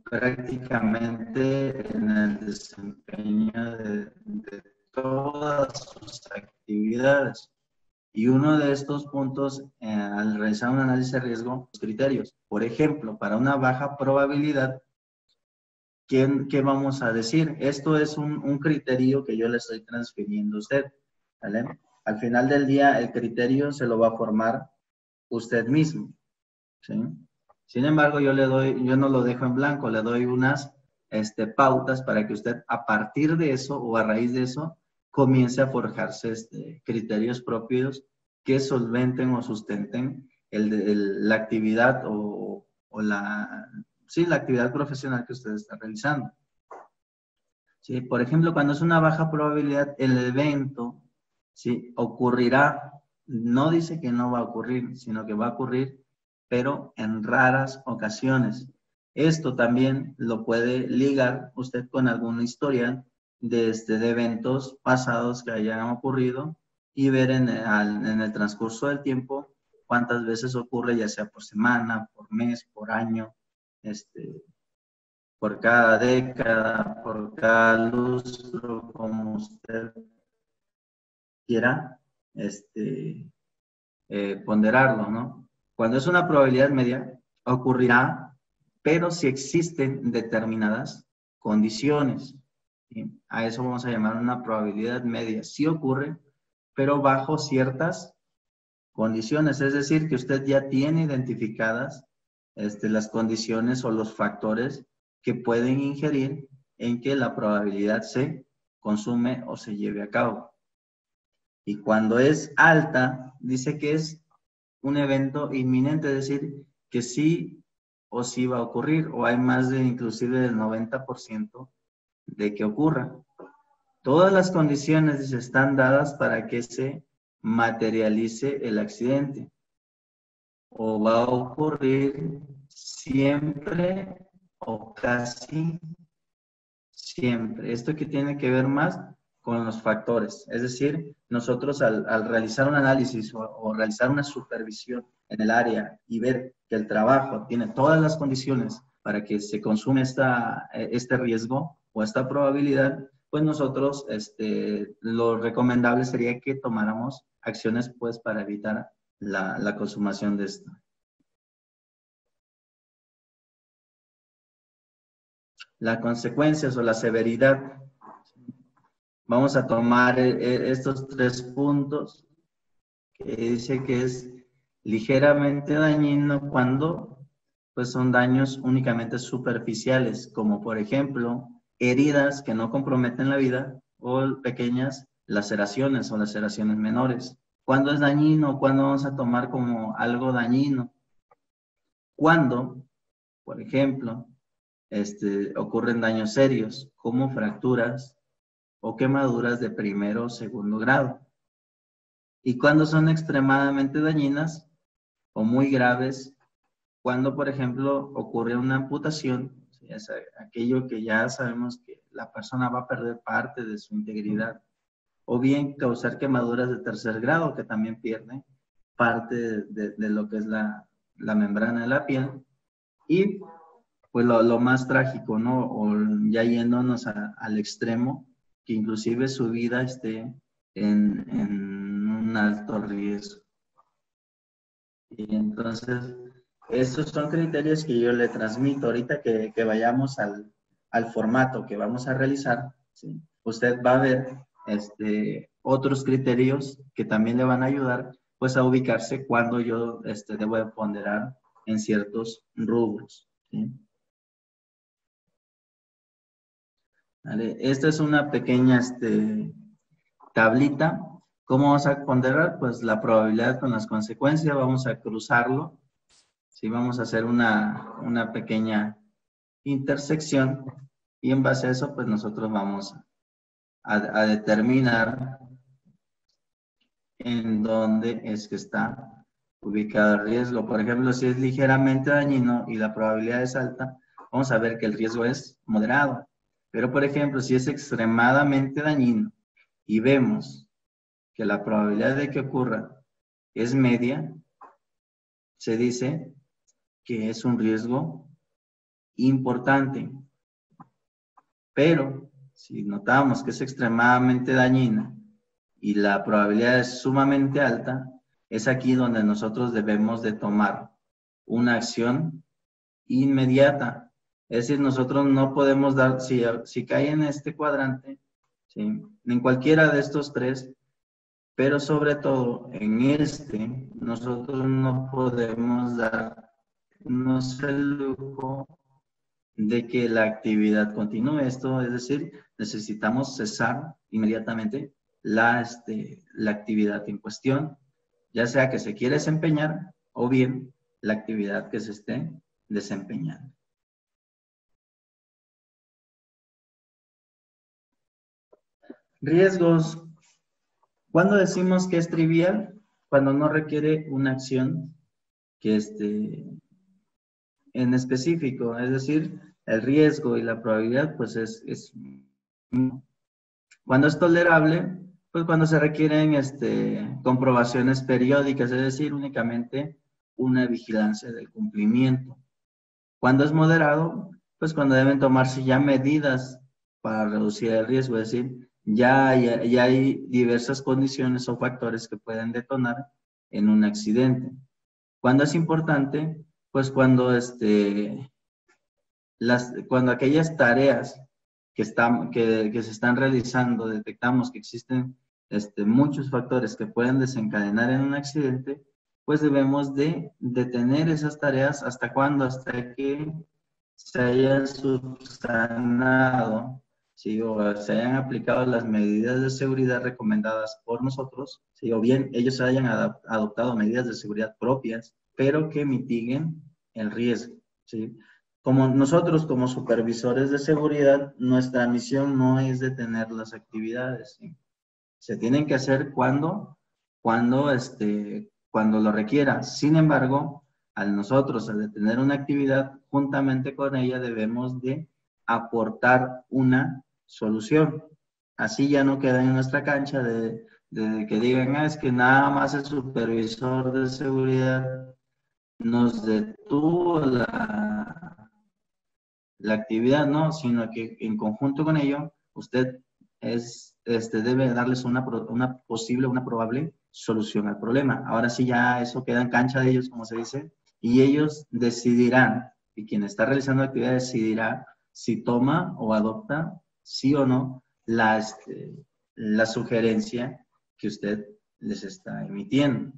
prácticamente en el desempeño de todas sus actividades. Y uno de estos puntos, al realizar un análisis de riesgo, los criterios. Por ejemplo, para una baja probabilidad, ¿qué vamos a decir? Esto es un criterio que yo le estoy transfiriendo a usted, ¿vale? Al final del día, el criterio se lo va a formar usted mismo, ¿sí? Sin embargo, yo no lo dejo en blanco, le doy unas pautas para que usted a partir de eso o a raíz de eso comience a forjarse criterios propios que solventen o sustenten la actividad la actividad profesional que usted está realizando. ¿Sí? Por ejemplo, cuando es una baja probabilidad, el evento, ¿sí?, ocurrirá. No dice que no va a ocurrir, sino que va a ocurrir, pero en raras ocasiones. Esto también lo puede ligar usted con alguna historia de eventos pasados que hayan ocurrido y ver en el transcurso del tiempo cuántas veces ocurre, ya sea por semana, por mes, por año, por cada década, por cada lustro, como usted quiera ponderarlo, ¿no? Cuando es una probabilidad media, ocurrirá, pero si existen determinadas condiciones, ¿sí? A eso vamos a llamar una probabilidad media. Sí ocurre, pero bajo ciertas condiciones, es decir, que usted ya tiene identificadas las condiciones o los factores que pueden ingerir en que la probabilidad se consume o se lleve a cabo. Y cuando es alta, dice que es un evento inminente, es decir, que sí o sí va a ocurrir, o hay más de inclusive del 90% de que ocurra. Todas las condiciones, dice, están dadas para que se materialice el accidente. O va a ocurrir siempre o casi siempre. Esto que tiene que ver más con los factores. Es decir, nosotros al realizar un análisis o realizar una supervisión en el área y ver que el trabajo tiene todas las condiciones para que se consume este riesgo o esta probabilidad, pues nosotros lo recomendable sería que tomáramos acciones pues para evitar la consumación de esto. Las consecuencias o la severidad. Vamos a tomar estos 3 puntos que dice que es ligeramente dañino cuando pues son daños únicamente superficiales, como por ejemplo, heridas que no comprometen la vida o pequeñas laceraciones o laceraciones menores. ¿Cuándo es dañino? ¿Cuándo vamos a tomar como algo dañino? Cuando, por ejemplo, ocurren daños serios, como fracturas o quemaduras de primero o segundo grado. Y cuando son extremadamente dañinas o muy graves, cuando, por ejemplo, ocurre una amputación, es aquello que ya sabemos que la persona va a perder parte de su integridad, o bien causar quemaduras de tercer grado, que también pierde parte de lo que es la membrana de la piel, y pues lo más trágico, ¿no? O ya yéndonos al extremo, que inclusive su vida esté en un alto riesgo. Y entonces, estos son criterios que yo le transmito ahorita que vayamos al formato que vamos a realizar, ¿sí? Usted va a ver otros criterios que también le van a ayudar pues a ubicarse cuando yo debo de ponderar en ciertos rubros, ¿sí? ¿Vale? Esta es una pequeña tablita. ¿Cómo vamos a ponderar? Pues la probabilidad con las consecuencias, vamos a cruzarlo, ¿sí? Vamos a hacer una pequeña intersección y en base a eso pues nosotros vamos a determinar en dónde es que está ubicado el riesgo. Por ejemplo, si es ligeramente dañino y la probabilidad es alta, vamos a ver que el riesgo es moderado. Pero, por ejemplo, si es extremadamente dañino y vemos que la probabilidad de que ocurra es media, se dice que es un riesgo importante. Pero, si notamos que es extremadamente dañina y la probabilidad es sumamente alta, es aquí donde nosotros debemos de tomar una acción inmediata. Es decir, nosotros no podemos dar, si cae en este cuadrante, ¿sí? En cualquiera de estos tres, pero sobre todo en nosotros no podemos darnos el lujo de que la actividad continúe. Esto es decir, necesitamos cesar inmediatamente la actividad en cuestión, ya sea que se quiere desempeñar o bien la actividad que se esté desempeñando. Riesgos. ¿Cuándo decimos que es trivial? Cuando no requiere una acción que en específico, es decir, el riesgo y la probabilidad, pues es cuando es tolerable, pues cuando se requieren comprobaciones periódicas, es decir, únicamente una vigilancia del cumplimiento. Cuando es moderado, pues cuando deben tomarse ya medidas para reducir el riesgo, es decir, ya hay diversas condiciones o factores que pueden detonar en un accidente. Cuando es importante, pues cuando cuando aquellas tareas que se están realizando, detectamos que existen muchos factores que pueden desencadenar en un accidente, pues debemos de detener esas tareas hasta cuándo, hasta que se haya subsanado, ¿sí? O se hayan aplicado las medidas de seguridad recomendadas por nosotros, ¿sí? O bien ellos hayan adoptado medidas de seguridad propias, pero que mitiguen el riesgo, ¿sí? Como nosotros, como supervisores de seguridad, nuestra misión no es detener las actividades, ¿sí? Se tienen que hacer cuando lo requiera. Sin embargo, al detener una actividad, juntamente con ella debemos de aportar una solución. Así ya no queda en nuestra cancha de que digan, es que nada más el supervisor de seguridad nos detuvo la actividad, no, sino que en conjunto con ello, usted debe darles una probable solución al problema. Ahora sí ya eso queda en cancha de ellos, como se dice, y ellos decidirán, y quien está realizando la actividad decidirá si toma o adopta, sí o no, la sugerencia que usted les está emitiendo,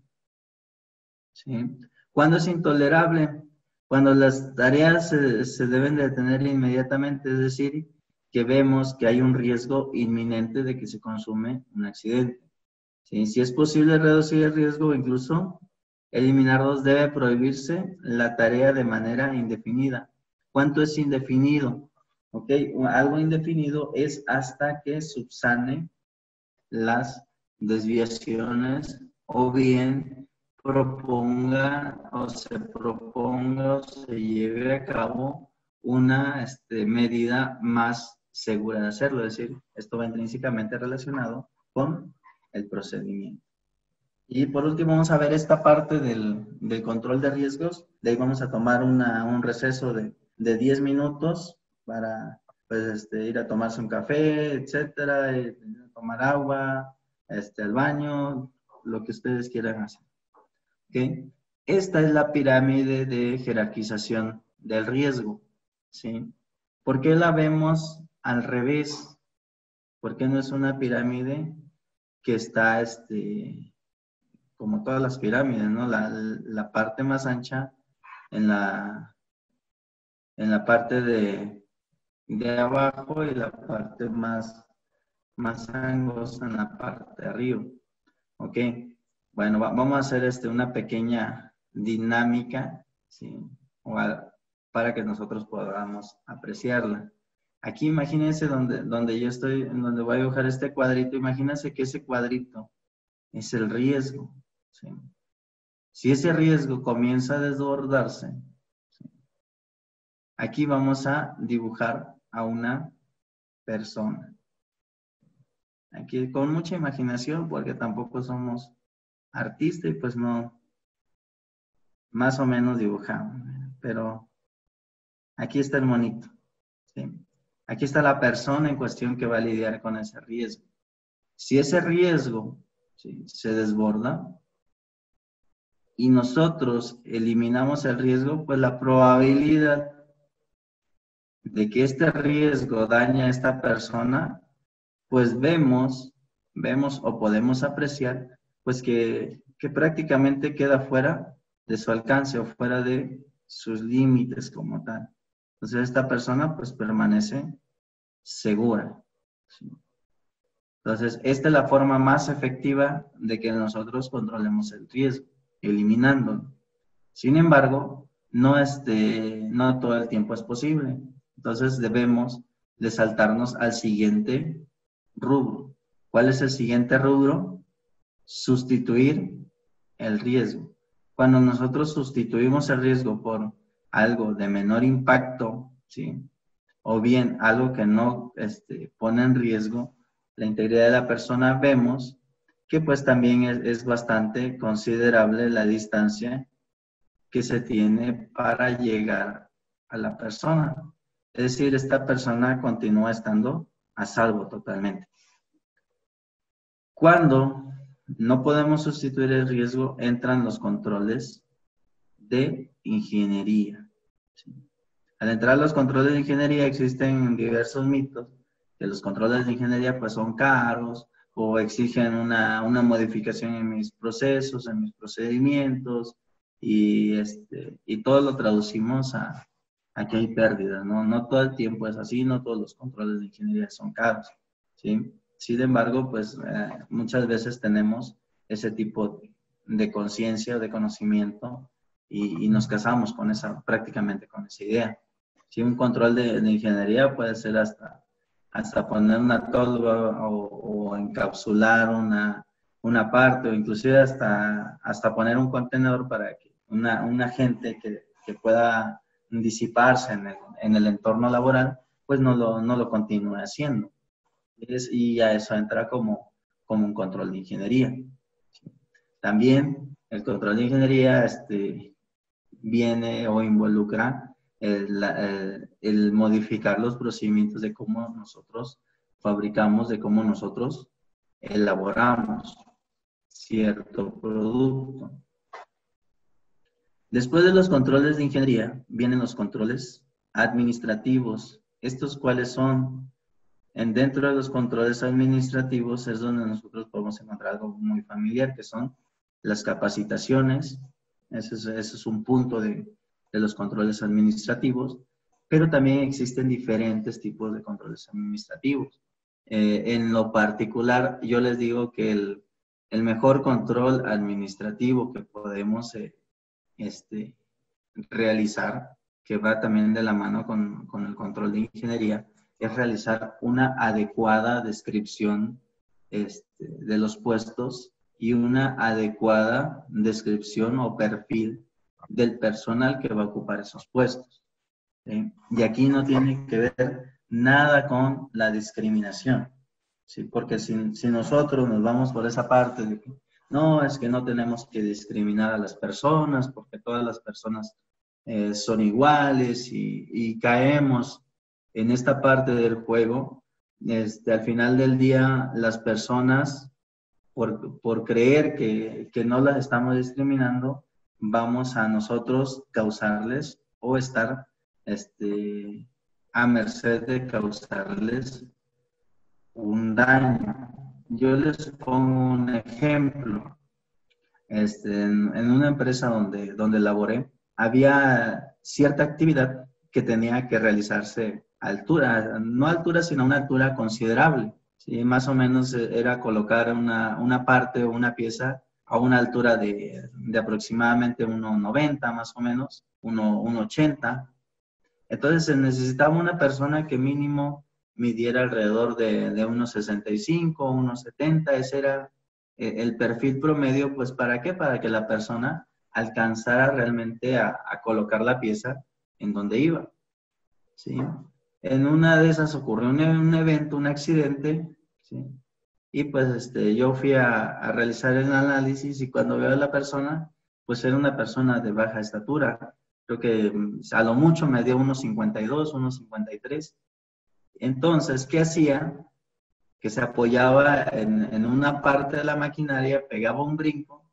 ¿sí? ¿Cuándo es intolerable? Cuando las tareas se deben de detener inmediatamente, es decir, que vemos que hay un riesgo inminente de que se consume un accidente. ¿Sí? Si es posible reducir el riesgo o incluso eliminarlos, debe prohibirse la tarea de manera indefinida. ¿Cuánto es indefinido? ¿Ok? Algo indefinido es hasta que subsane las desviaciones o bien proponga o se lleve a cabo una medida más segura de hacerlo. Es decir, esto va intrínsecamente relacionado con el procedimiento. Y por último vamos a ver esta parte del control de riesgos. De ahí vamos a tomar un receso de 10 minutos para pues, ir a tomarse un café, etcétera, tomar agua, al baño, lo que ustedes quieran hacer. ¿Okay? Esta es la pirámide de jerarquización del riesgo. ¿Sí? ¿Por qué la vemos al revés? ¿Por qué no es una pirámide que está como todas las pirámides, ¿no? La parte más ancha en la parte de abajo y la parte más angosta en la parte de arriba? ¿Ok? Bueno, vamos a hacer una pequeña dinámica, ¿sí? Para que nosotros podamos apreciarla. Aquí imagínense donde yo estoy, donde voy a dibujar este cuadrito, imagínense que ese cuadrito es el riesgo. ¿Sí? Si ese riesgo comienza a desbordarse, ¿sí? Aquí vamos a dibujar a una persona. Aquí con mucha imaginación, porque tampoco somos artistas y pues no, más o menos dibujamos. Pero aquí está el monito. ¿Sí? Aquí está la persona en cuestión que va a lidiar con ese riesgo. Si ese riesgo, ¿sí?, se desborda, y nosotros eliminamos el riesgo, pues la probabilidad de que este riesgo dañe a esta persona, pues vemos o podemos apreciar, pues que prácticamente queda fuera de su alcance o fuera de sus límites como tal. Entonces esta persona pues permanece segura. ¿Sí? Entonces esta es la forma más efectiva de que nosotros controlemos el riesgo, eliminándolo. Sin embargo, no todo el tiempo es posible. Entonces debemos de saltarnos al siguiente rubro. ¿Cuál es el siguiente rubro? Sustituir el riesgo. Cuando nosotros sustituimos el riesgo por algo de menor impacto, ¿sí?, o bien algo que no pone en riesgo la integridad de la persona, vemos que pues también es bastante considerable la distancia que se tiene para llegar a la persona. Es decir, esta persona continúa estando a salvo totalmente. Cuando no podemos sustituir el riesgo, entran los controles de ingeniería. ¿Sí? Al entrar los controles de ingeniería existen diversos mitos, que los controles de ingeniería pues son caros o exigen una modificación en mis procesos, en mis procedimientos, y todo lo traducimos a que hay pérdidas, ¿no? No todo el tiempo es así, no todos los controles de ingeniería son caros, ¿sí? Sin embargo, pues muchas veces tenemos ese tipo de conciencia, de conocimiento, y nos casamos con prácticamente con esa idea. ¿Sí? Un control de ingeniería puede ser hasta poner una tolva o encapsular una parte, o inclusive hasta poner un contenedor para que un agente que pueda disiparse en el entorno laboral, pues no lo continúe haciendo. Y ya eso entra como un control de ingeniería. También el control de ingeniería viene o involucra el modificar los procedimientos de cómo nosotros fabricamos, de cómo nosotros elaboramos cierto producto. Después de los controles de ingeniería, vienen los controles administrativos. ¿Estos cuáles son? Dentro de los controles administrativos es donde nosotros podemos encontrar algo muy familiar, que son las capacitaciones. Ese es un punto de de los controles administrativos, pero también existen diferentes tipos de controles administrativos. En lo particular, yo les digo que el mejor control administrativo que podemos realizar, que va también de la mano con el control de ingeniería, es realizar una adecuada descripción de los puestos y una adecuada descripción o perfil del personal que va a ocupar esos puestos. ¿Sí? Y aquí no tiene que ver nada con la discriminación, ¿sí? Porque si nosotros nos vamos por esa parte de que no, es que no tenemos que discriminar a las personas porque todas las personas son iguales y caemos en esta parte del juego, al final del día las personas, por creer que no las estamos discriminando, vamos a nosotros causarles o estar a merced de causarles un daño. Yo les pongo un ejemplo. En una empresa donde laboré, había cierta actividad que tenía que realizarse a altura, no a altura, sino a una altura considerable. ¿Sí? Más o menos era colocar una parte o una pieza a una altura de aproximadamente 1,90 más o menos, 1,80. Entonces se necesitaba una persona que mínimo midiera alrededor de 1,65, 1,70, ese era el perfil promedio, pues ¿para qué? Para que la persona alcanzara realmente a colocar la pieza en donde iba, ¿sí? En una de esas ocurrió un evento, un accidente, ¿sí? Y pues yo fui a realizar el análisis y cuando veo a la persona, pues era una persona de baja estatura. Creo que a lo mucho me dio 1,52, 1,53. Entonces, ¿qué hacía? Que se apoyaba en una parte de la maquinaria, pegaba un brinco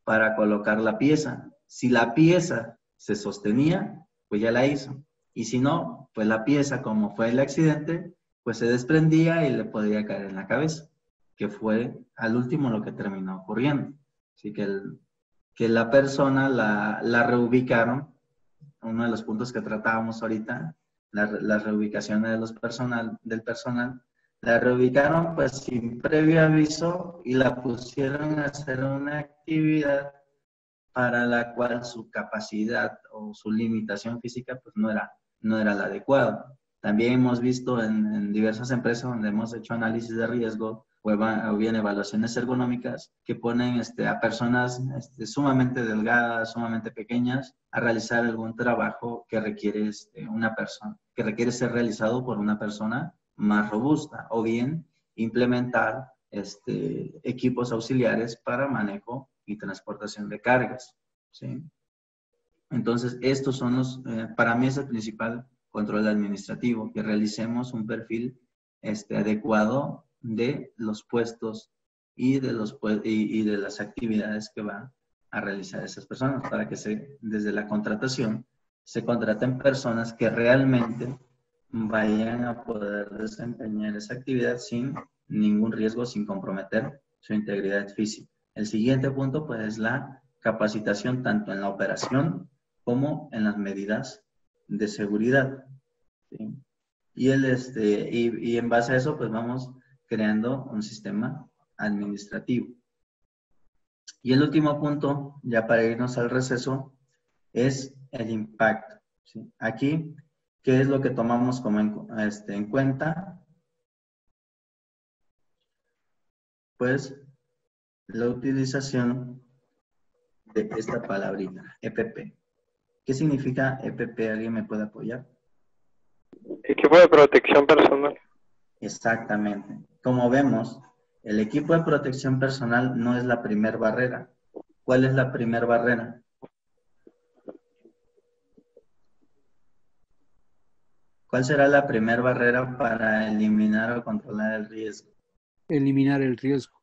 para colocar la pieza. Si la pieza se sostenía, pues ya la hizo. Y si no, pues la pieza, como fue el accidente, pues se desprendía y le podía caer en la cabeza, que fue al último lo que terminó ocurriendo. Así que la persona la reubicaron, uno de los puntos que tratábamos ahorita, las reubicaciones del personal, la reubicaron pues sin previo aviso y la pusieron a hacer una actividad para la cual su capacidad o su limitación física pues no era la adecuada. También hemos visto en diversas empresas donde hemos hecho análisis de riesgo o bien evaluaciones ergonómicas que ponen a personas sumamente delgadas, sumamente pequeñas, a realizar algún trabajo que requiere una persona, que requiere ser realizado por una persona más robusta, o bien implementar equipos auxiliares para manejo y transportación de cargas, ¿sí? Entonces, estos son para mí es el principal control administrativo, que realicemos un perfil adecuado de los puestos y de las actividades que van a realizar esas personas, para que desde la contratación se contraten personas que realmente vayan a poder desempeñar esa actividad sin ningún riesgo, sin comprometer su integridad física. El siguiente punto, pues, es la capacitación tanto en la operación como en las medidas de seguridad, ¿sí? Y en base a eso, pues, vamos creando un sistema administrativo. Y el último punto, ya para irnos al receso, es el impacto, ¿sí? Aquí, ¿qué es lo que tomamos como en cuenta? Pues la utilización de esta palabrita, EPP. ¿Qué significa EPP? ¿Alguien me puede apoyar? Equipo de protección personal. Exactamente. Como vemos, el equipo de protección personal no es la primera barrera. ¿Cuál es la primera barrera? ¿Cuál será la primera barrera para eliminar o controlar el riesgo? Eliminar el riesgo.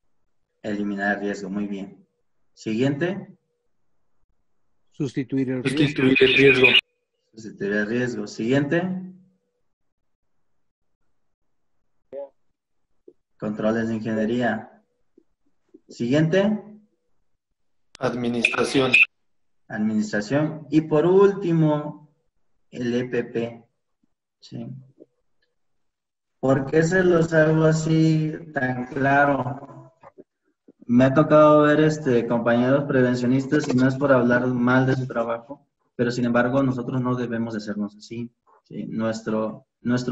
Eliminar el riesgo, muy bien. Siguiente. Sustituir el riesgo. Sustituir el riesgo. Sustituir el riesgo. Siguiente. Controles de ingeniería. Siguiente. Administración. administración. Y por último, el EPP. ¿Sí? ¿Por qué se los hago así tan claro? Me ha tocado ver compañeros prevencionistas y no es por hablar mal de su trabajo, pero sin embargo nosotros no debemos de hacernos así. ¿Sí? Nuestro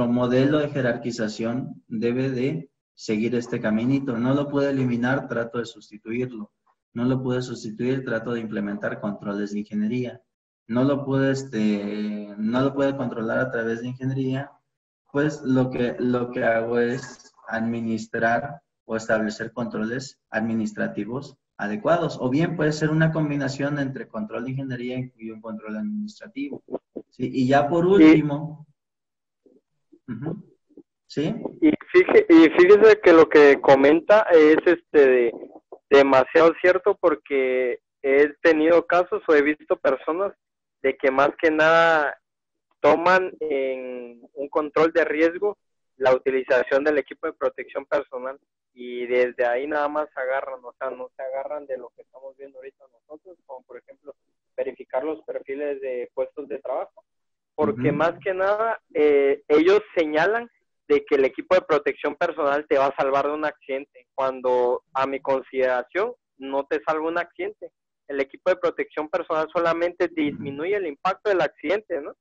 modelo de jerarquización debe de seguir este caminito. No lo puedo eliminar, trato de sustituirlo. No lo puedo sustituir, trato de implementar controles de ingeniería. No lo puedo controlar a través de ingeniería, pues lo que hago es administrar o establecer controles administrativos adecuados. O bien puede ser una combinación entre control de ingeniería y un control administrativo. ¿Sí? Y ya por último, ¿sí? Y fíjese que lo que comenta es demasiado cierto, porque he tenido casos o he visto personas de que más que nada toman en un control de riesgo la utilización del equipo de protección personal, y desde ahí nada más se agarran, o sea, no se agarran de lo que estamos viendo ahorita nosotros, como por ejemplo verificar los perfiles de puestos de trabajo, porque más que nada ellos señalan de que el equipo de protección personal te va a salvar de un accidente, cuando a mi consideración no te salva un accidente. El equipo de protección personal solamente disminuye el impacto del accidente, ¿no?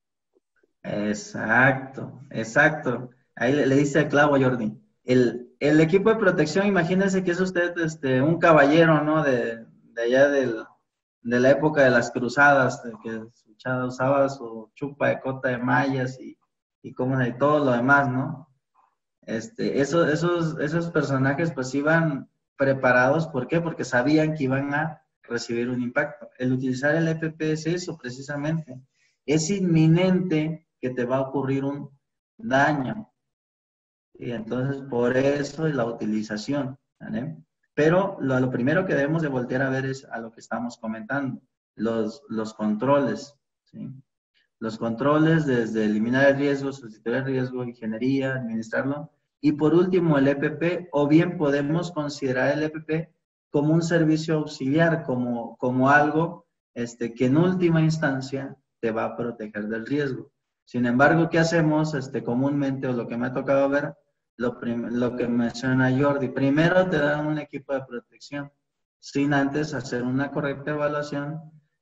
Exacto, exacto. Ahí le dice el clavo, Jordi. El equipo de protección, imagínense que es usted un caballero, ¿no? De allá de la época de las cruzadas, que usaba su chupa de cota de mallas y todo lo demás, ¿no? Esos personajes pues iban preparados, ¿por qué? Porque sabían que iban a recibir un impacto. El utilizar el EPP es eso, precisamente. Es inminente que te va a ocurrir un daño. Y entonces, por eso es la utilización, ¿vale? Pero lo primero que debemos de voltear a ver es a lo que estamos comentando, los controles, ¿sí? Los controles desde eliminar el riesgo, sustituir el riesgo, ingeniería, administrarlo. Y por último, el EPP, o bien podemos considerar el EPP como un servicio auxiliar, como algo que en última instancia te va a proteger del riesgo. Sin embargo, ¿qué hacemos comúnmente, o lo que me ha tocado ver? Lo que menciona Jordi, primero te dan un equipo de protección, sin antes hacer una correcta evaluación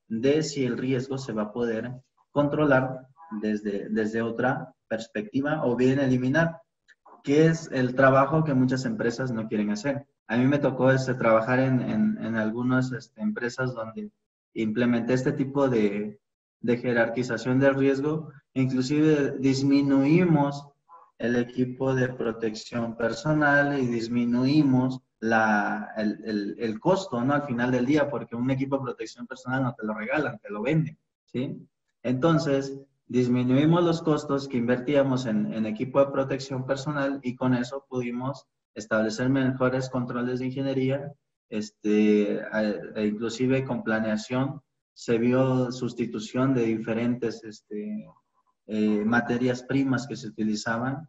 de si el riesgo se va a poder controlar desde otra perspectiva o bien eliminar, que es el trabajo que muchas empresas no quieren hacer. A mí me tocó trabajar en algunas empresas donde implementé este tipo de jerarquización del riesgo, inclusive disminuimos el equipo de protección personal y disminuimos el costo, ¿no? Al final del día, porque un equipo de protección personal no te lo regalan, te lo venden, ¿sí? Entonces, disminuimos los costos que invertíamos en equipo de protección personal y con eso pudimos establecer mejores controles de ingeniería, inclusive con planeación se vio sustitución de diferentes materias primas que se utilizaban.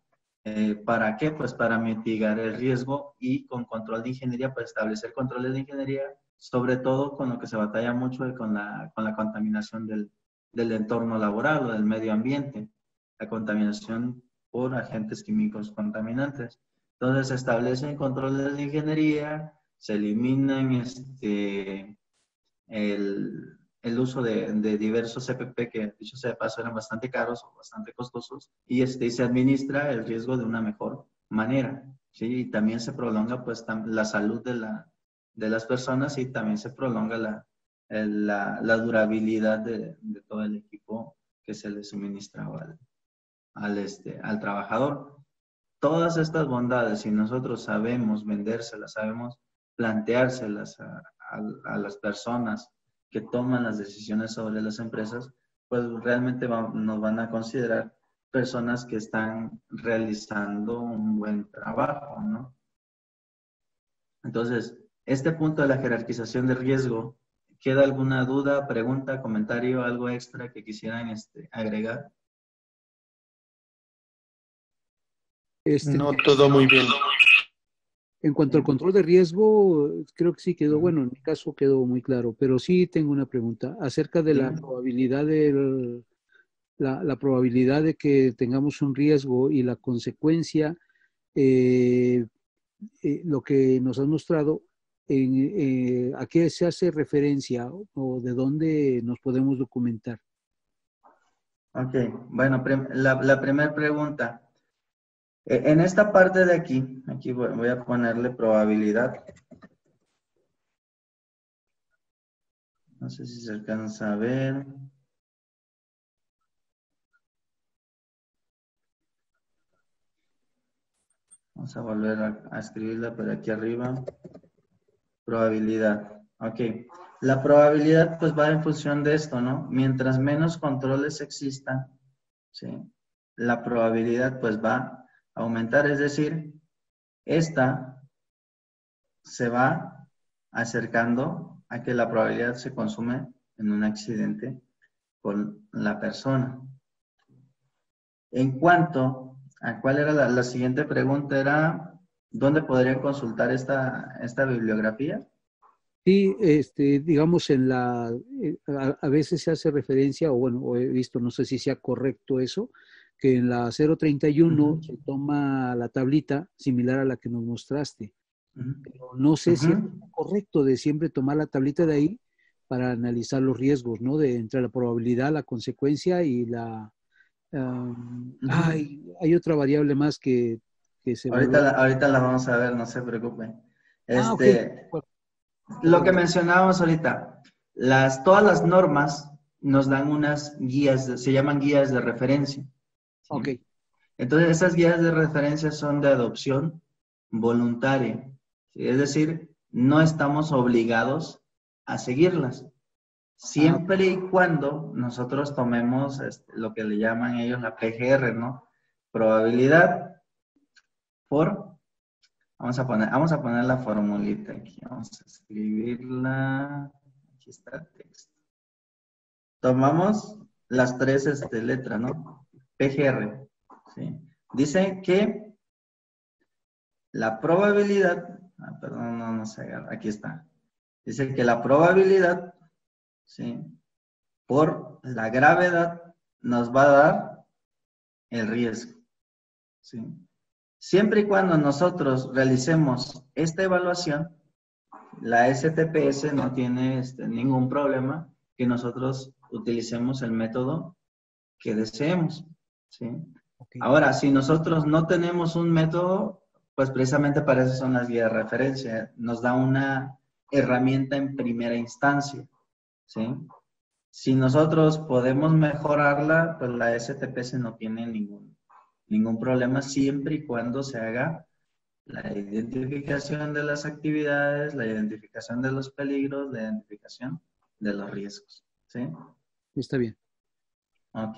¿Para qué? Pues para mitigar el riesgo y con control de ingeniería, para establecer controles de ingeniería, sobre todo con lo que se batalla mucho con la contaminación del entorno laboral o del medio ambiente, la contaminación por agentes químicos contaminantes. Entonces se establecen controles de ingeniería, se eliminan el uso de diversos EPP que, dicho sea de paso, eran bastante caros o bastante costosos, y se administra el riesgo de una mejor manera, ¿sí? Y también se prolonga pues la salud de las personas, y también se prolonga la durabilidad de todo el equipo que se le suministraba al trabajador. Todas estas bondades, si nosotros sabemos vendérselas, sabemos planteárselas a las personas que toman las decisiones sobre las empresas, pues realmente nos van a considerar personas que están realizando un buen trabajo, ¿no? Entonces, este punto de la jerarquización de riesgo, ¿queda alguna duda, pregunta, comentario, algo extra que quisieran agregar? No, todo muy bien. En cuanto al control de riesgo, creo que sí quedó, bueno, en mi caso quedó muy claro, pero sí tengo una pregunta acerca de la probabilidad la probabilidad de que tengamos un riesgo y la consecuencia, lo que nos has mostrado, ¿a qué se hace referencia o de dónde nos podemos documentar? Ok, bueno, la primera pregunta. En esta parte de aquí, voy a ponerle probabilidad. No sé si se alcanza a ver. Vamos a volver a escribirla por aquí arriba. Probabilidad. Ok. La probabilidad pues va en función de esto, ¿no? Mientras menos controles existan, ¿sí? La probabilidad pues va a aumentar. Es decir, esta se va acercando a que la probabilidad se consume en un accidente con la persona. En cuanto a cuál era la siguiente pregunta, era ¿dónde podrían consultar esta bibliografía? Sí, digamos, a veces se hace referencia, o bueno, o he visto, no sé si sea correcto eso, que en la 031 se toma la tablita similar a la que nos mostraste. Pero no sé si es correcto de siempre tomar la tablita de ahí para analizar los riesgos, ¿no? Entre la probabilidad, la consecuencia y hay otra variable más que se ahorita la vamos a ver, no se preocupen. Ok. Lo que mencionábamos ahorita, todas las normas nos dan unas guías, se llaman guías de referencia. ¿Sí? Ok. Entonces, esas guías de referencia son de adopción voluntaria. ¿Sí? Es decir, no estamos obligados a seguirlas. Siempre y cuando nosotros tomemos lo que le llaman ellos la PGR, ¿no? Probabilidad por, vamos a poner la formulita aquí, vamos a escribirla, aquí está el texto. Tomamos las tres letras, ¿no? PGR, ¿sí? Dice que la probabilidad, perdón, no se agarra, aquí está. Dice que la probabilidad, ¿sí? Por la gravedad nos va a dar el riesgo, ¿sí? Siempre y cuando nosotros realicemos esta evaluación, la STPS no tiene ningún problema que nosotros utilicemos el método que deseemos, ¿sí? Okay. Ahora, si nosotros no tenemos un método, pues precisamente para eso son las guías de referencia. Nos da una herramienta en primera instancia, ¿sí? Si nosotros podemos mejorarla, pues la STPS no tiene ningún problema siempre y cuando se haga la identificación de las actividades, la identificación de los peligros, la identificación de los riesgos, ¿sí? Está bien. Ok.